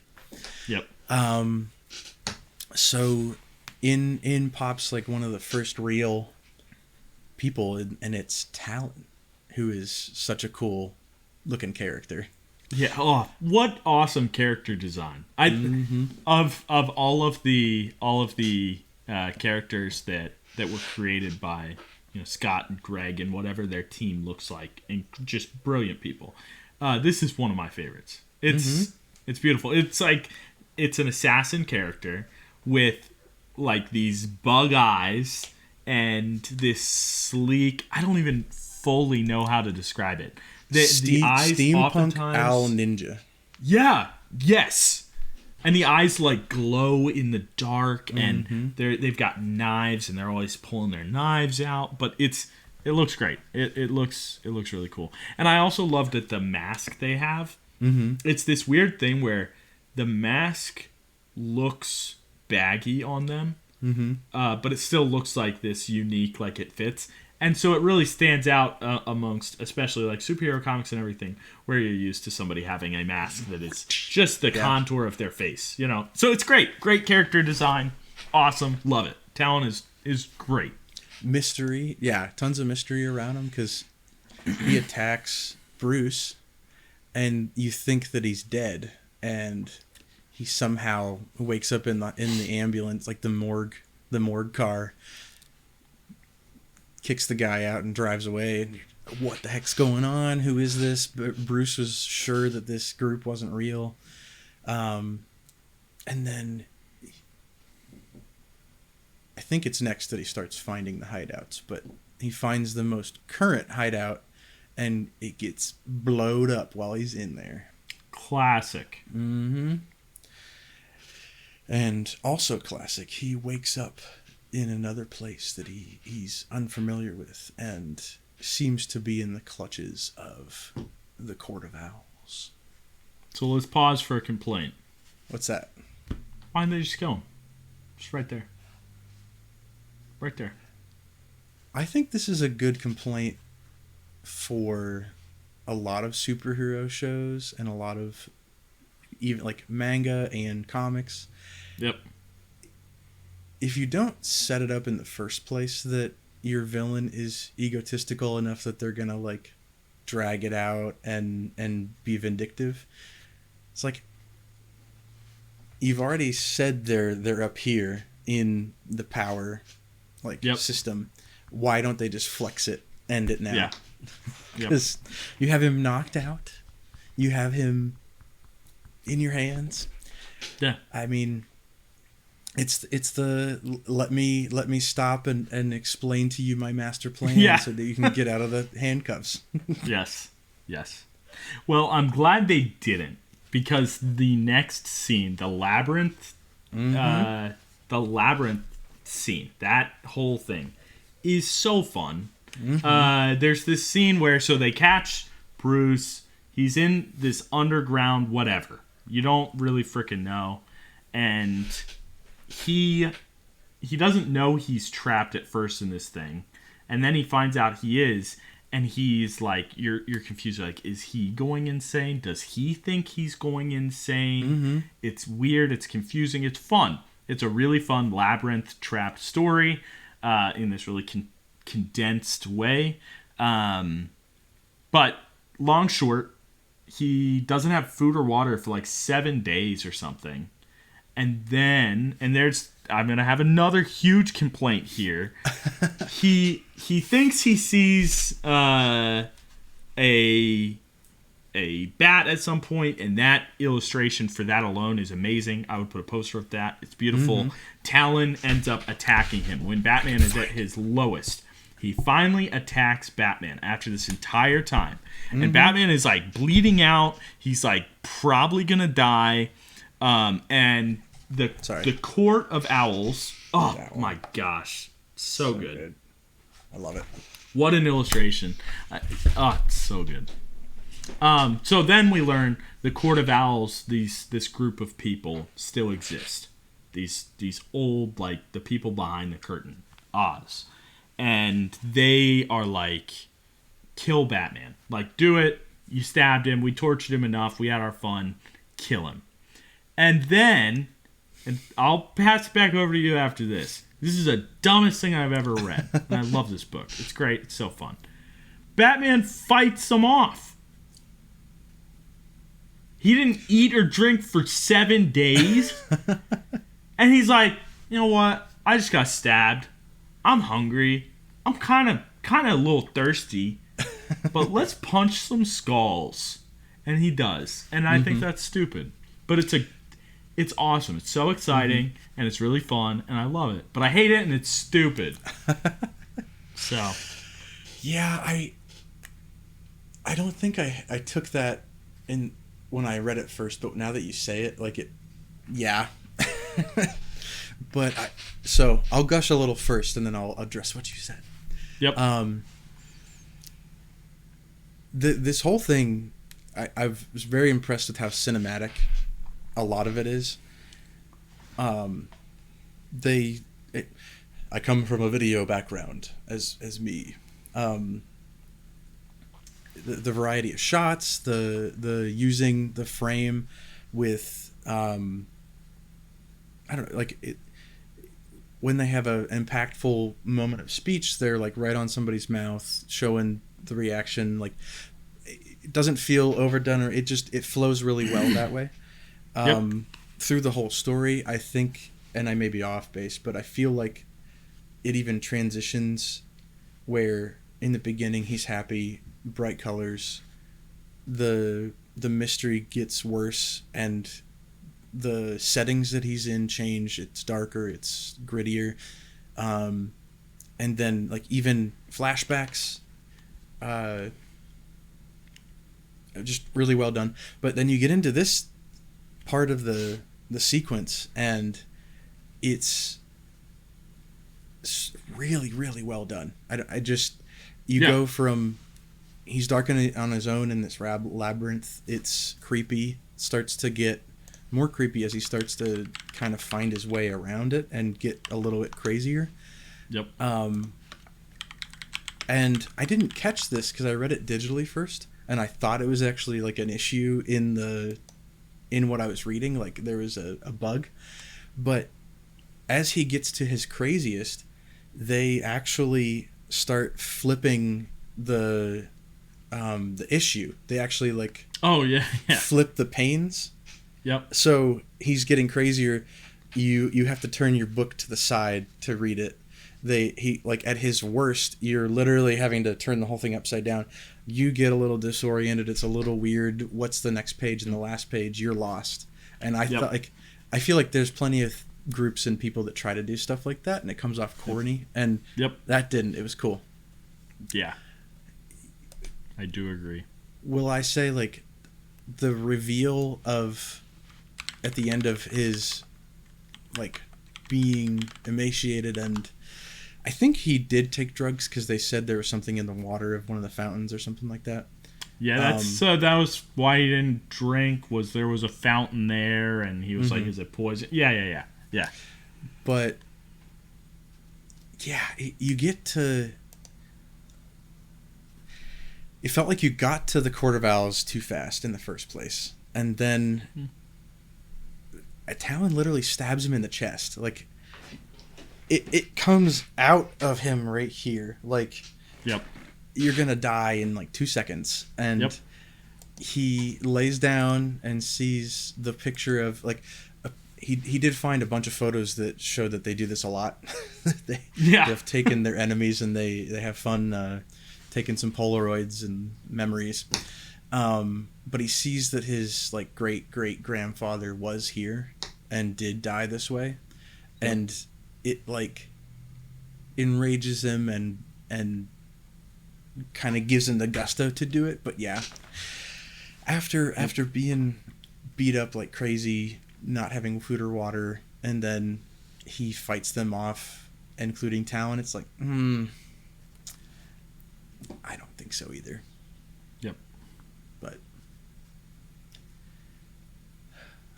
Yep. So in pops like one of the first real people and it's Talon, who is such a cool looking character. Yeah. Oh, what awesome character design! Of all of the characters that were created by Scott and Greg and whatever their team looks like, and just brilliant people. This is one of my favorites. It's beautiful. It's like it's an assassin character with like these bug eyes and this sleek. I don't even fully know how to describe it. The eyes steampunk owl ninja. Yeah. Yes. And the eyes like glow in the dark, and they've got knives, and they're always pulling their knives out. But it looks great. It looks really cool. And I also love that the mask they have. It's this weird thing where the mask looks baggy on them, but it still looks like this unique, like it fits. And so it really stands out amongst, especially like superhero comics and everything, where you're used to somebody having a mask that is just the contour of their face, So it's great. Great character design. Awesome. Love it. Talon is great. Mystery. Yeah, tons of mystery around him because he attacks Bruce and you think that he's dead and he somehow wakes up in the ambulance, like the morgue car, kicks the guy out and drives away. And what the heck's going on? Who is this? Bruce was sure that this group wasn't real. And then I think it's next that he starts finding the hideouts, but he finds the most current hideout and it gets blowed up while he's in there. Classic. And also classic, he wakes up in another place that he's unfamiliar with and seems to be in the clutches of the Court of Owls. So let's pause for a complaint. What's that? Why didn't they just kill him? Just right there. Right there. I think this is a good complaint for a lot of superhero shows and a lot of even like manga and comics. Yep. If you don't set it up in the first place that your villain is egotistical enough that they're gonna like drag it out and be vindictive. It's like, you've already said they're up here in the power system. Why don't they just flex it, end it now? Yeah. Because you have him knocked out, you have him in your hands. Yeah. I mean, it's the let me stop and explain to you my master plan so that you can get out of the handcuffs. Yes. Well, I'm glad they didn't, because the next scene, the labyrinth scene, that whole thing is so fun. There's this scene where they catch Bruce. He's in this underground whatever. You don't really freaking know. And he doesn't know he's trapped at first in this thing. And then he finds out he is. And he's like, you're confused. You're like, is he going insane? Does he think he's going insane? It's weird. It's confusing. It's fun. It's a really fun labyrinth trapped story in this really condensed way. But long short, he doesn't have food or water for like 7 days or something. And there's, I'm going to have another huge complaint here. He thinks he sees a bat at some point, and that illustration for that alone is amazing. I would put a poster of that. It's beautiful. Talon ends up attacking him when Batman is at his lowest. He finally attacks Batman after this entire time. And Batman is like bleeding out. He's like probably going to die. And the Court of Owls. Oh my gosh. So good. I love it. What an illustration. It's so good. So then we learn the Court of Owls, this group of people still exist. These old, like, the people behind the curtain, Oz. And they are like, kill Batman. Like, do it. You stabbed him. We tortured him enough. We had our fun. Kill him. And then, and I'll pass it back over to you after this. This is the dumbest thing I've ever read. And I love this book. It's great. It's so fun. Batman fights them off. He didn't eat or drink for 7 days. And he's like, you know what? I just got stabbed. I'm hungry. I'm kind of a little thirsty. But let's punch some skulls. And he does. And I think that's stupid. But it's awesome. It's so exciting, and it's really fun, and I love it. But I hate it, and it's stupid. So. Yeah, I don't think I took that in when I read it first, but now that you say it, like it, yeah. But so I'll gush a little first, and then I'll address what you said. Yep. This whole thing, I was very impressed with how cinematic a lot of it is. I come from a video background as me. The variety of shots, the using the frame with I don't know, like it when they have a impactful moment of speech, they're like right on somebody's mouth, showing the reaction. Like, it doesn't feel overdone, or it flows really well that way. Through the whole story, I think, and I may be off base, but I feel like it even transitions where in the beginning he's happy, bright colors, the mystery gets worse, and the settings that he's in change. It's darker, it's grittier, and then like even flashbacks, just really well done. But then you get into this part of the sequence, and it's really, really well done. Go from he's dark on his own in this labyrinth. It's creepy. It starts to get more creepy as he starts to kind of find his way around it and get a little bit crazier. Yep. And I didn't catch this because I read it digitally first, and I thought it was actually like an issue in what I was reading, like there was a bug. But as he gets to his craziest, they actually start flipping the issue. They actually like Oh yeah. flip the panes. Yep. So he's getting crazier. You have to turn your book to the side to read it. He like at his worst, you're literally having to turn the whole thing upside down. You get a little disoriented. It's a little weird. What's the next page and the last page? You're lost. And I thought like I feel like there's plenty of groups and people that try to do stuff like that, and it comes off corny. And that didn't. It was cool. Yeah. I do agree. Will I say like the reveal of at the end of his like being emaciated, and I think he did take drugs because they said there was something in the water of one of the fountains or something like that. Yeah, that's that was why he didn't drink. Was there was a fountain there, and he was like, "Is it poison?" Yeah. But yeah, you get to. It felt like you got to the Court of Owls too fast in the first place, and then a talon literally stabs him in the chest. Like it comes out of him right here. Like you're gonna die in like 2 seconds, and he lays down and sees the picture of like he did find a bunch of photos that show that they do this a lot. They've taken their enemies and they have fun taking some Polaroids and memories. But he sees that his like great grandfather was here and did die this way, and it like enrages him and kind of gives him the gusto to do it. But yeah, after being beat up like crazy, not having food or water, and then he fights them off, including Talon, it's like I don't think so either. But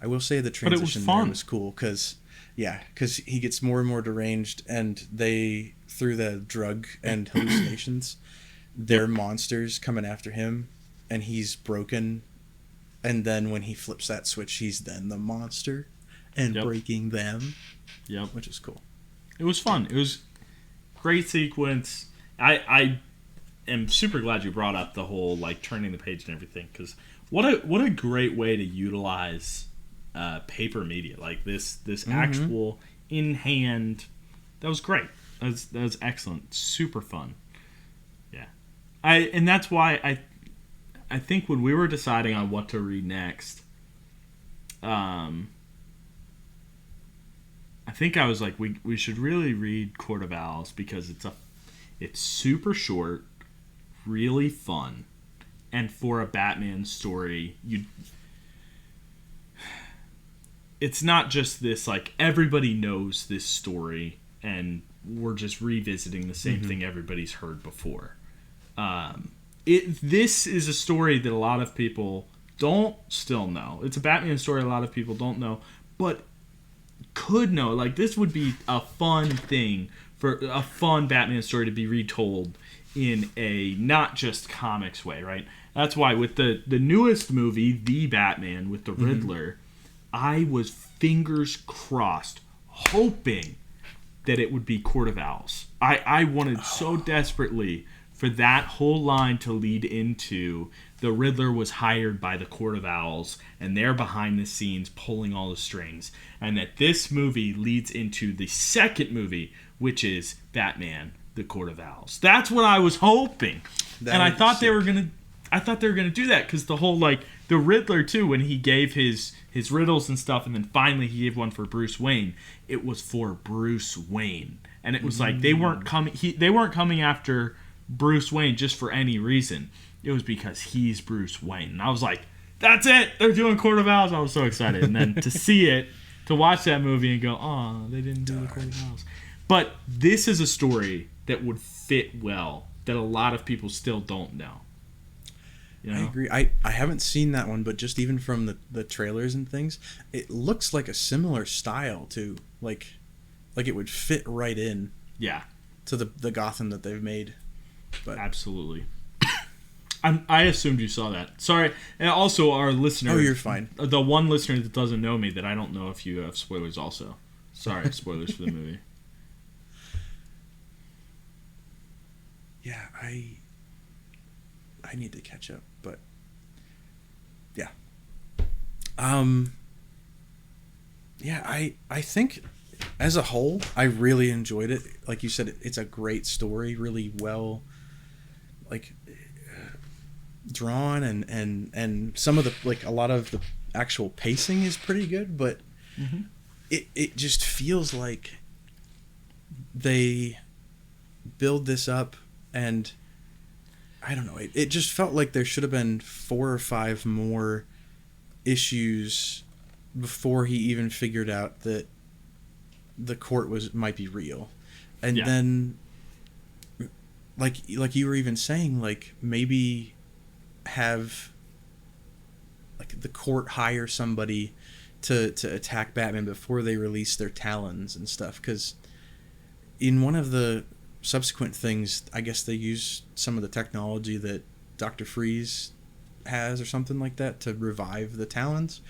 I will say the transition there was cool because he gets more and more deranged, and they, through the drug and hallucinations, they're monsters coming after him, and he's broken, and then when he flips that switch, he's then the monster and breaking them. Which is cool. It was fun. It was great sequence. I am super glad you brought up the whole like turning the page and everything, because what a great way to utilize paper media like this actual in hand. That was great. That was excellent. Super fun. Yeah, and that's why I think when we were deciding on what to read next, I think I was like we should really read Court of Owls because it's super short, really fun, and for a Batman story, it's not just this like everybody knows this story and we're just revisiting the same thing everybody's heard before. This is a story that a lot of people don't still know. It's a Batman story a lot of people don't know, but could know. Like, this would be a fun thing for a fun Batman story to be retold in a not just comics way, right? That's why with the newest movie, The Batman with the Riddler, I was fingers crossed, hoping that it would be Court of Owls. I wanted so desperately for that whole line to lead into the Riddler was hired by the Court of Owls, and they're behind the scenes pulling all the strings, and that this movie leads into the second movie, which is Batman, the Court of Owls. That's what I was hoping. And I thought they were gonna do that, because the whole like the Riddler too, when he gave his riddles and stuff, and then finally he gave one for Bruce Wayne. It was for Bruce Wayne, and it was like they weren't coming after Bruce Wayne just for any reason. It was because he's Bruce Wayne, and I was like, that's it. They're doing Court of Owls. I was so excited, and then to watch that movie and go, oh, they didn't do the Court of Owls. But this is a story that would fit well that a lot of people still don't know. You know? I agree. I haven't seen that one, but just even from the trailers and things, it looks like a similar style to like it would fit right in. Yeah. To the Gotham that they've made. But absolutely. I assumed you saw that. Sorry. And also our listener. Oh, you're fine. The one listener that doesn't know me, that I don't know if you have spoilers also. Sorry, spoilers for the movie. yeah, I need to catch up, but yeah. Yeah, I think as a whole, I really enjoyed it. Like you said, it's a great story, really well, like drawn, and some of the, like, a lot of the actual pacing is pretty good, but Mm-hmm. it just feels like they build this up, and I don't know, it just felt like there should have been 4 or 5 more issues before he even figured out that the court might be real. And Yeah. then like you were even saying, like, maybe have, like, the court hire somebody to attack Batman before they release their talons and stuff, because in one of the subsequent things, I guess they use some of the technology that Dr. Freeze has or something like that to revive the talons,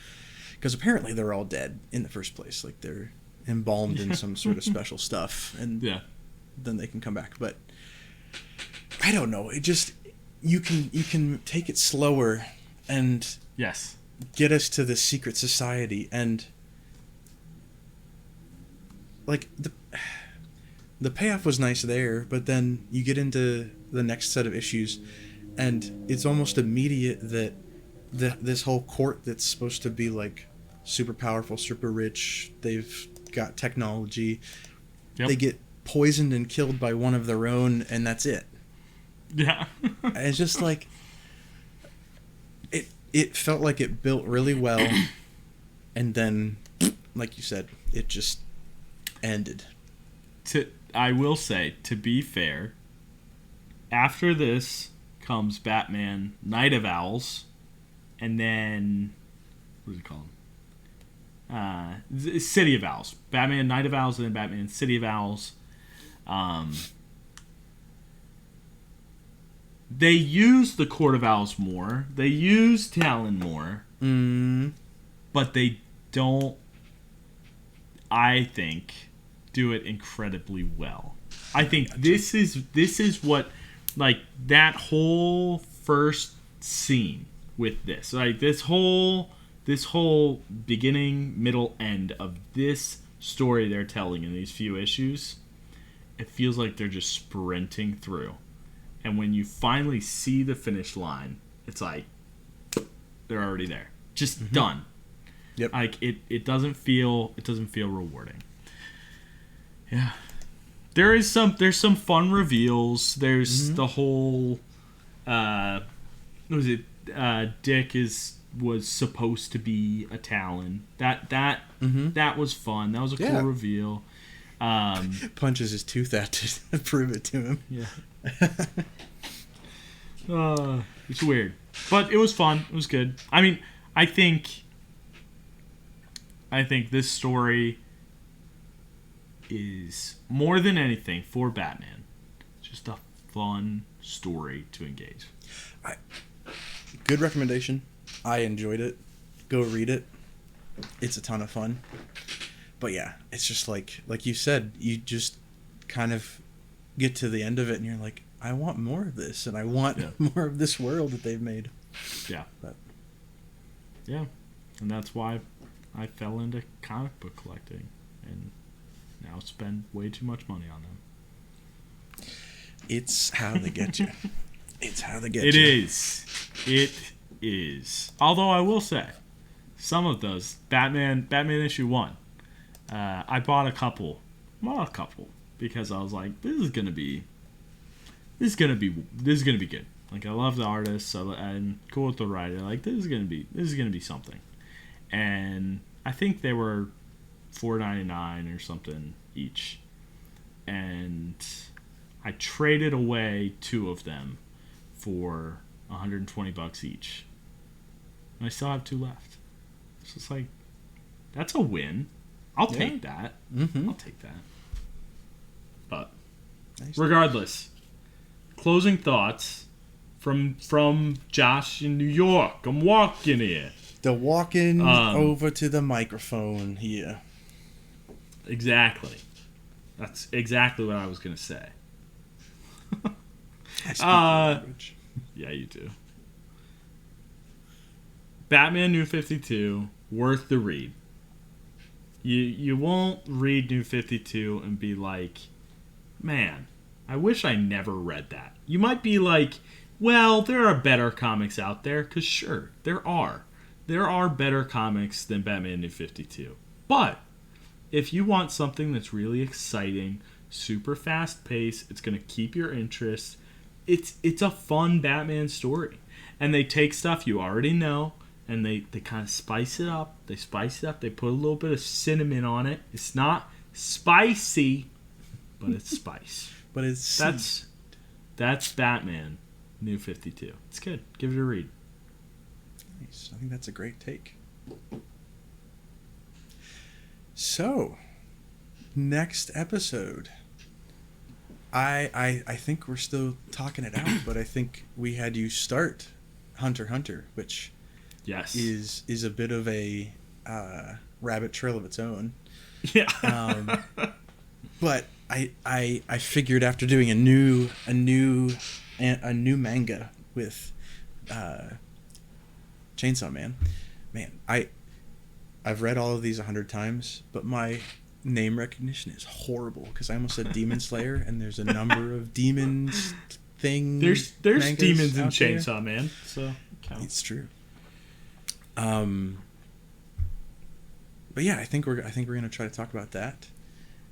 because apparently they're all dead in the first place, like they're embalmed in some sort of special stuff, and Yeah. then they can come back. But I don't know, it just, you can take it slower and Yes. get us to the secret society, and like the payoff was nice there, but then you get into the next set of issues and it's almost immediate that this whole court that's supposed to be like super powerful, super rich, they've got technology, Yep. they get poisoned and killed by one of their own, and that's it. Yeah. And it's just like it felt like it built really well, and then, like you said, it just ended. I will say, to be fair, after this comes Batman Night of Owls, and then what is it called? City of Owls. Batman Night of Owls, and then Batman City of Owls. They use the Court of Owls more. They use Talon more. But they don't, I think, do it incredibly well. I think this is what, like, that whole first scene with this, like, this whole beginning, middle, end of this story they're telling in these few issues, it feels like they're just sprinting through. And when you finally see the finish line, it's like they're already there, just done. Yep. Like it doesn't feel rewarding. Yeah, there's some fun reveals. There's the whole what was it? Dick was supposed to be a Talon. That was fun. That was a cool reveal. Punches his tooth out to prove it to him. Yeah. It's weird, but it was fun. It was good. I mean, I think this story is, more than anything, for Batman, just a fun story to engage. Good recommendation. I enjoyed it. Go read it. It's a ton of fun. But yeah, it's just like you said, you just kind of get to the end of it and you're like, I want more of this, and I want more of this world that they've made. Yeah. But yeah. And that's why I fell into comic book collecting and now spend way too much money on them. it's how they get you. It's how they get you. It is. It is. Although I will say, some of those Batman issue 1, I bought a couple because I was like, this is gonna be good. Like, I love the artist, I'm cool with the writer. Like, this is gonna be something. And I think they were $4.99 or something each, and I traded away 2 of them for $120 each, and I still have 2 left. It's just like, that's a win. I'll take that. I'll take that. But regardless, closing thoughts from Josh in New York. I'm walking here. The walking over to the microphone here. Exactly. That's exactly what I was going to say. I speak your language. Yeah, you do. Batman New 52, worth the read. You won't read New 52 and be like, man, I wish I never read that. You might be like, well, there are better comics out there, because sure, there are. There are better comics than Batman New 52. But if you want something that's really exciting, super fast paced, it's going to keep your interest, it's a fun Batman story. And they take stuff you already know, and they kind of spice it up. They spice it up. They put a little bit of cinnamon on it. It's not spicy, but it's spice. But it's that's Batman New 52. It's good. Give it a read. Nice. I think that's a great take. So, next episode. I think we're still talking it out, but I think we had you start Hunter x Hunter, which is a bit of a rabbit trail of its own. Yeah. But I figured after doing a new manga with Chainsaw Man, I've read all of these 100 times, but my name recognition is horrible because I almost said Demon Slayer, and there's a number of demons things. There's demons in Chainsaw Man, so it's true. But yeah, I think we're gonna try to talk about that.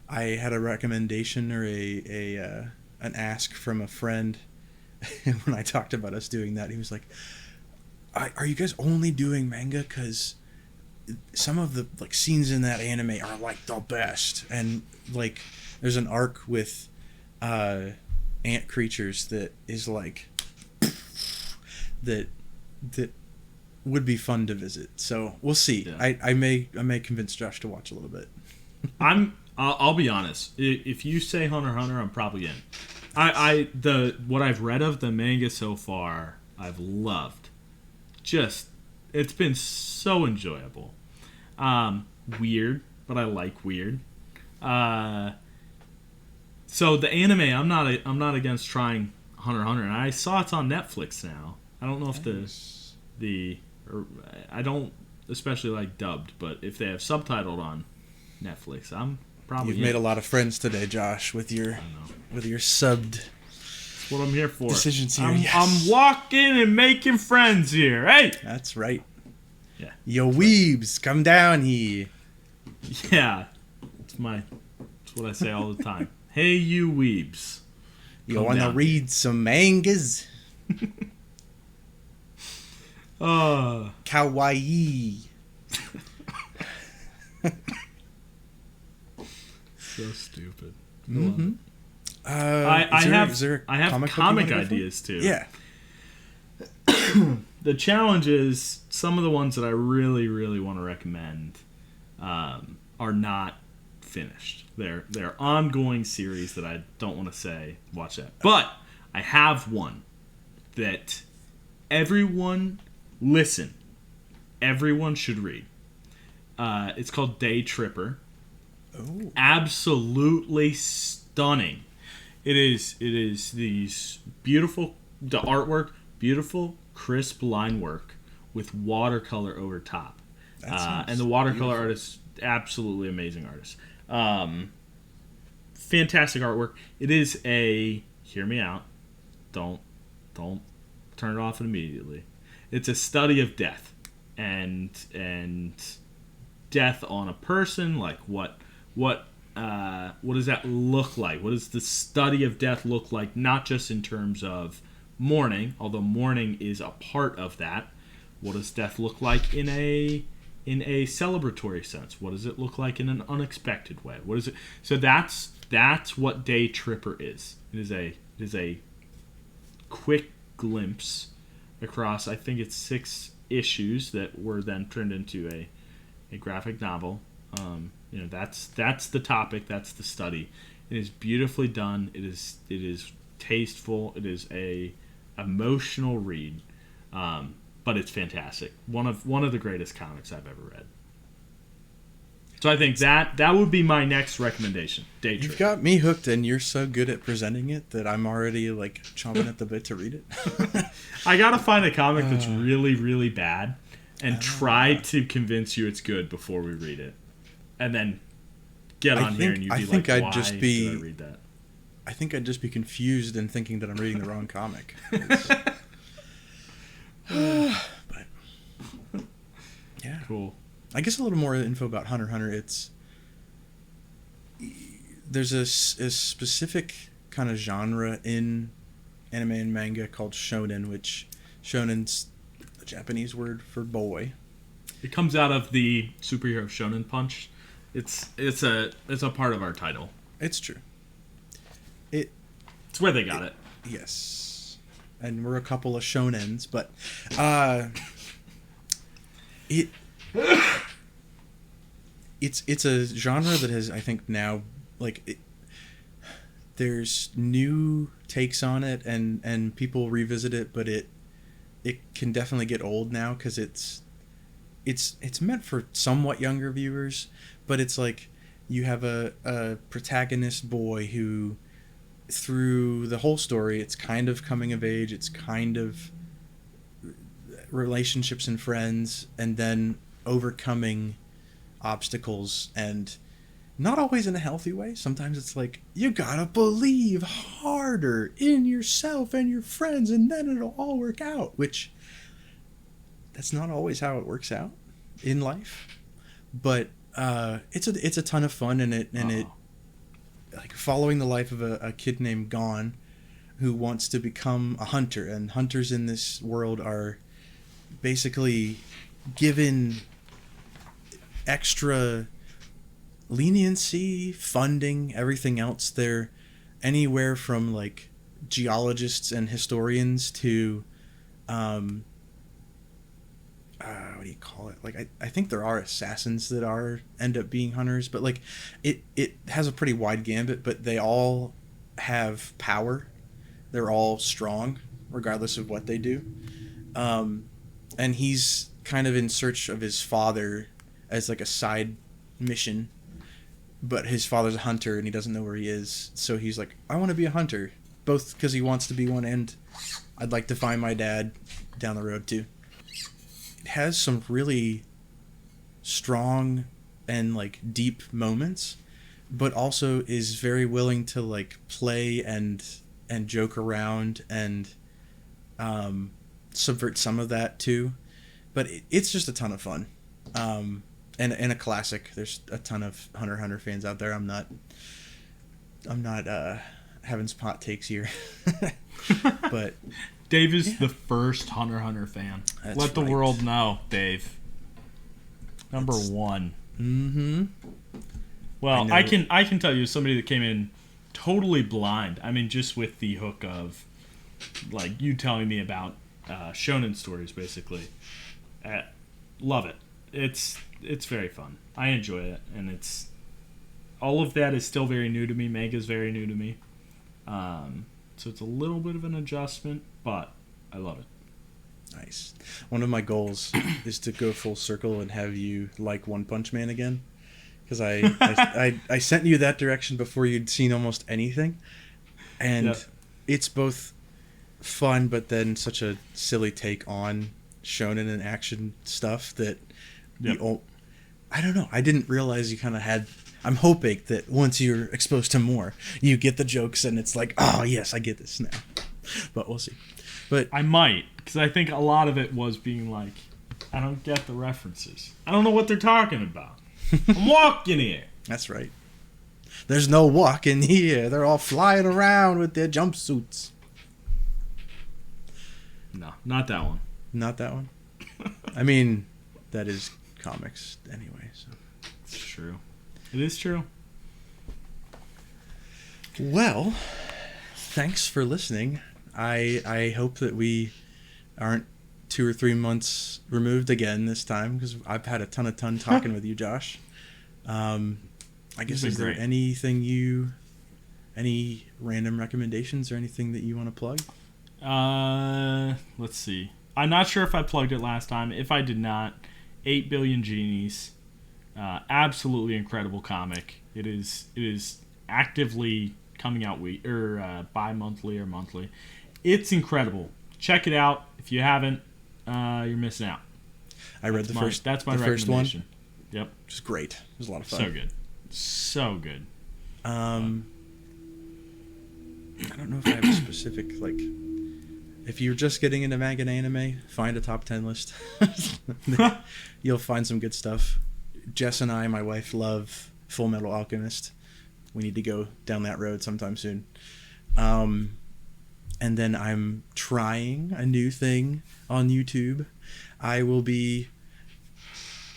I had a recommendation or an ask from a friend when I talked about us doing that. He was like, "Are you guys only doing manga? Because some of the like scenes in that anime are like the best." And like, there's an arc with ant creatures that is like that would be fun to visit. So we'll see. Yeah. I may convince Josh to watch a little bit. I'll be honest. If you say Hunter x Hunter, I'm probably in. What I've read of the manga so far, I've loved. It's been so enjoyable. Weird, but I like weird. So the anime, I'm not against trying Hunter x Hunter, and I saw it's on Netflix now. I don't know if I don't especially like dubbed, but if they have subtitled on Netflix, I'm probably. You've made a lot of friends today, Josh, with your subbed. That's what I'm here for. Decisions here. I'm walking and making friends here. Hey, that's right. Yeah. Yo, weebs, come down here. Yeah, it's what I say all the time. Hey, you weebs. You wanna read some mangas? Kawaii. So stupid. Mm-hmm. I have comic ideas too. Yeah. The challenge is some of the ones that I really, really want to recommend are not finished. They're ongoing series that I don't want to say watch that. But I have one that everyone should read. It's called Day Tripper. Oh. Absolutely stunning. It is these the artwork, beautiful, crisp line work with watercolor over top. And the watercolor artist, absolutely amazing artist. Fantastic artwork. It is hear me out. Don't turn it off immediately. It's a study of death and death on a person, like what does that look like? What does the study of death look like? Not just in terms of mourning, although mourning is a part of that. What does death look like in a celebratory sense? What does it look like in an unexpected way? What is it? So that's what Day Tripper is. It is a quick glimpse across, I think it's 6 issues that were then turned into a graphic novel. That's the topic. That's the study. It is beautifully done. It is tasteful. It is a emotional read, but it's fantastic. One of the greatest comics I've ever read. So I think that would be my next recommendation. Day trip. You've got me hooked, and you're so good at presenting it that I'm already like chomping at the bit to read it. I gotta find a comic that's really, really bad, and try to convince you it's good before we read it, and then get on here and you'd be like, "Why did I read that?" I think I'd just be confused and thinking that I'm reading the wrong comic. But yeah, cool. I guess a little more info about Hunter x Hunter. There's a specific kind of genre in anime and manga called shonen, which shonen's the Japanese word for boy. It comes out of the Super Hero Shonen Punch. It's a part of our title. It's true. It's where they got it. Yes, and we're a couple of shonens, but it's a genre that has, I think, now there's new takes on it, and people revisit it, but it can definitely get old now because it's meant for somewhat younger viewers, but it's like you have a protagonist boy who, through the whole story, it's kind of coming of age, it's kind of relationships and friends, and then overcoming obstacles, and not always in a healthy way. Sometimes it's like, you gotta believe harder in yourself and your friends, and then it'll all work out, which that's not always how it works out in life. But it's a ton of fun, and it like following the life of a kid named Gon, who wants to become a hunter, and hunters in this world are basically given extra leniency, funding, everything else. They're anywhere from like geologists and historians to what do you call it? Like I think there are assassins that end up being hunters, but like it has a pretty wide gambit, but they all have power. They're all strong regardless of what they do. And he's kind of in search of his father as like a side mission, but his father's a hunter and he doesn't know where he is, so he's like, I want to be a hunter, both because he wants to be one and I'd like to find my dad down the road too. It has some really strong and like deep moments, but also is very willing to like play and joke around and subvert some of that too. But it's just a ton of fun. And a classic. There's a ton of Hunter x Hunter fans out there. I'm not having some hot takes here. But Dave is the first Hunter x Hunter fan. That's Let the right. world know, Dave. Number one. Mm-hmm. Well, I can tell you, as somebody that came in totally blind. I mean, just with the hook of like you telling me about shonen stories, basically. Love it. It's very fun. I enjoy it, and it's all of that is still very new to me. Manga is very new to me, so it's a little bit of an adjustment, but I love it. Nice. One of my goals is to go full circle and have you like One Punch Man again, because I sent you that direction before you'd seen almost anything, and it's both fun but then such a silly take on shonen and action stuff that I don't know. I didn't realize you kind of had. I'm hoping that once you're exposed to more, you get the jokes and it's like, oh yes, I get this now. But we'll see. But I might, because I think a lot of it was being like, I don't get the references. I don't know what they're talking about. I'm walking here. That's right. There's no walking here. They're all flying around with their jumpsuits. No, not that one. Not that one. I mean, that is comics anyway. So it's true. It is true. Well, thanks for listening. I hope that we aren't 2 or 3 months removed again this time, because I've had a ton talking with you, Josh. I guess, is there anything any random recommendations or anything that you want to plug? Let's see. I'm not sure if I plugged it last time. If I did not, 8 Billion Genies. Absolutely incredible comic. It is actively coming out bi-monthly or monthly. It's incredible. Check it out. If you haven't, you're missing out. I read That's my first recommendation. one. Yep. Which is great. It was a lot of fun. So good. So good. I don't know if I have a specific, like, if you're just getting into manga and anime, find a top 10 list. You'll find some good stuff. Jess and I, my wife, love Full Metal Alchemist. We need to go down that road sometime soon. And then I'm trying a new thing on YouTube. I will be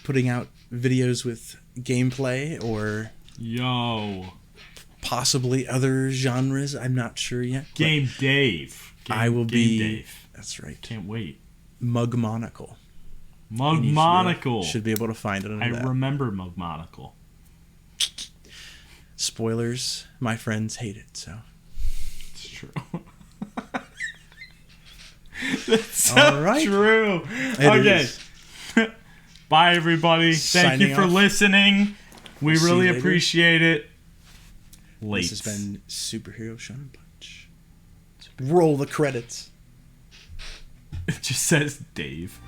putting out videos with gameplay or possibly other genres. I'm not sure yet. Game Dave. I will be. Dave. That's right. Can't wait. Mugmonacle. Mugmonacle. Should be able to find it. I remember Mugmonacle. Spoilers. My friends hate it, so. It's true. That's so all right. true. Okay. Bye, everybody. Thank you for listening. We really appreciate it. This has been Super Hero Shonen Punch. Roll the credits. It just says Dave.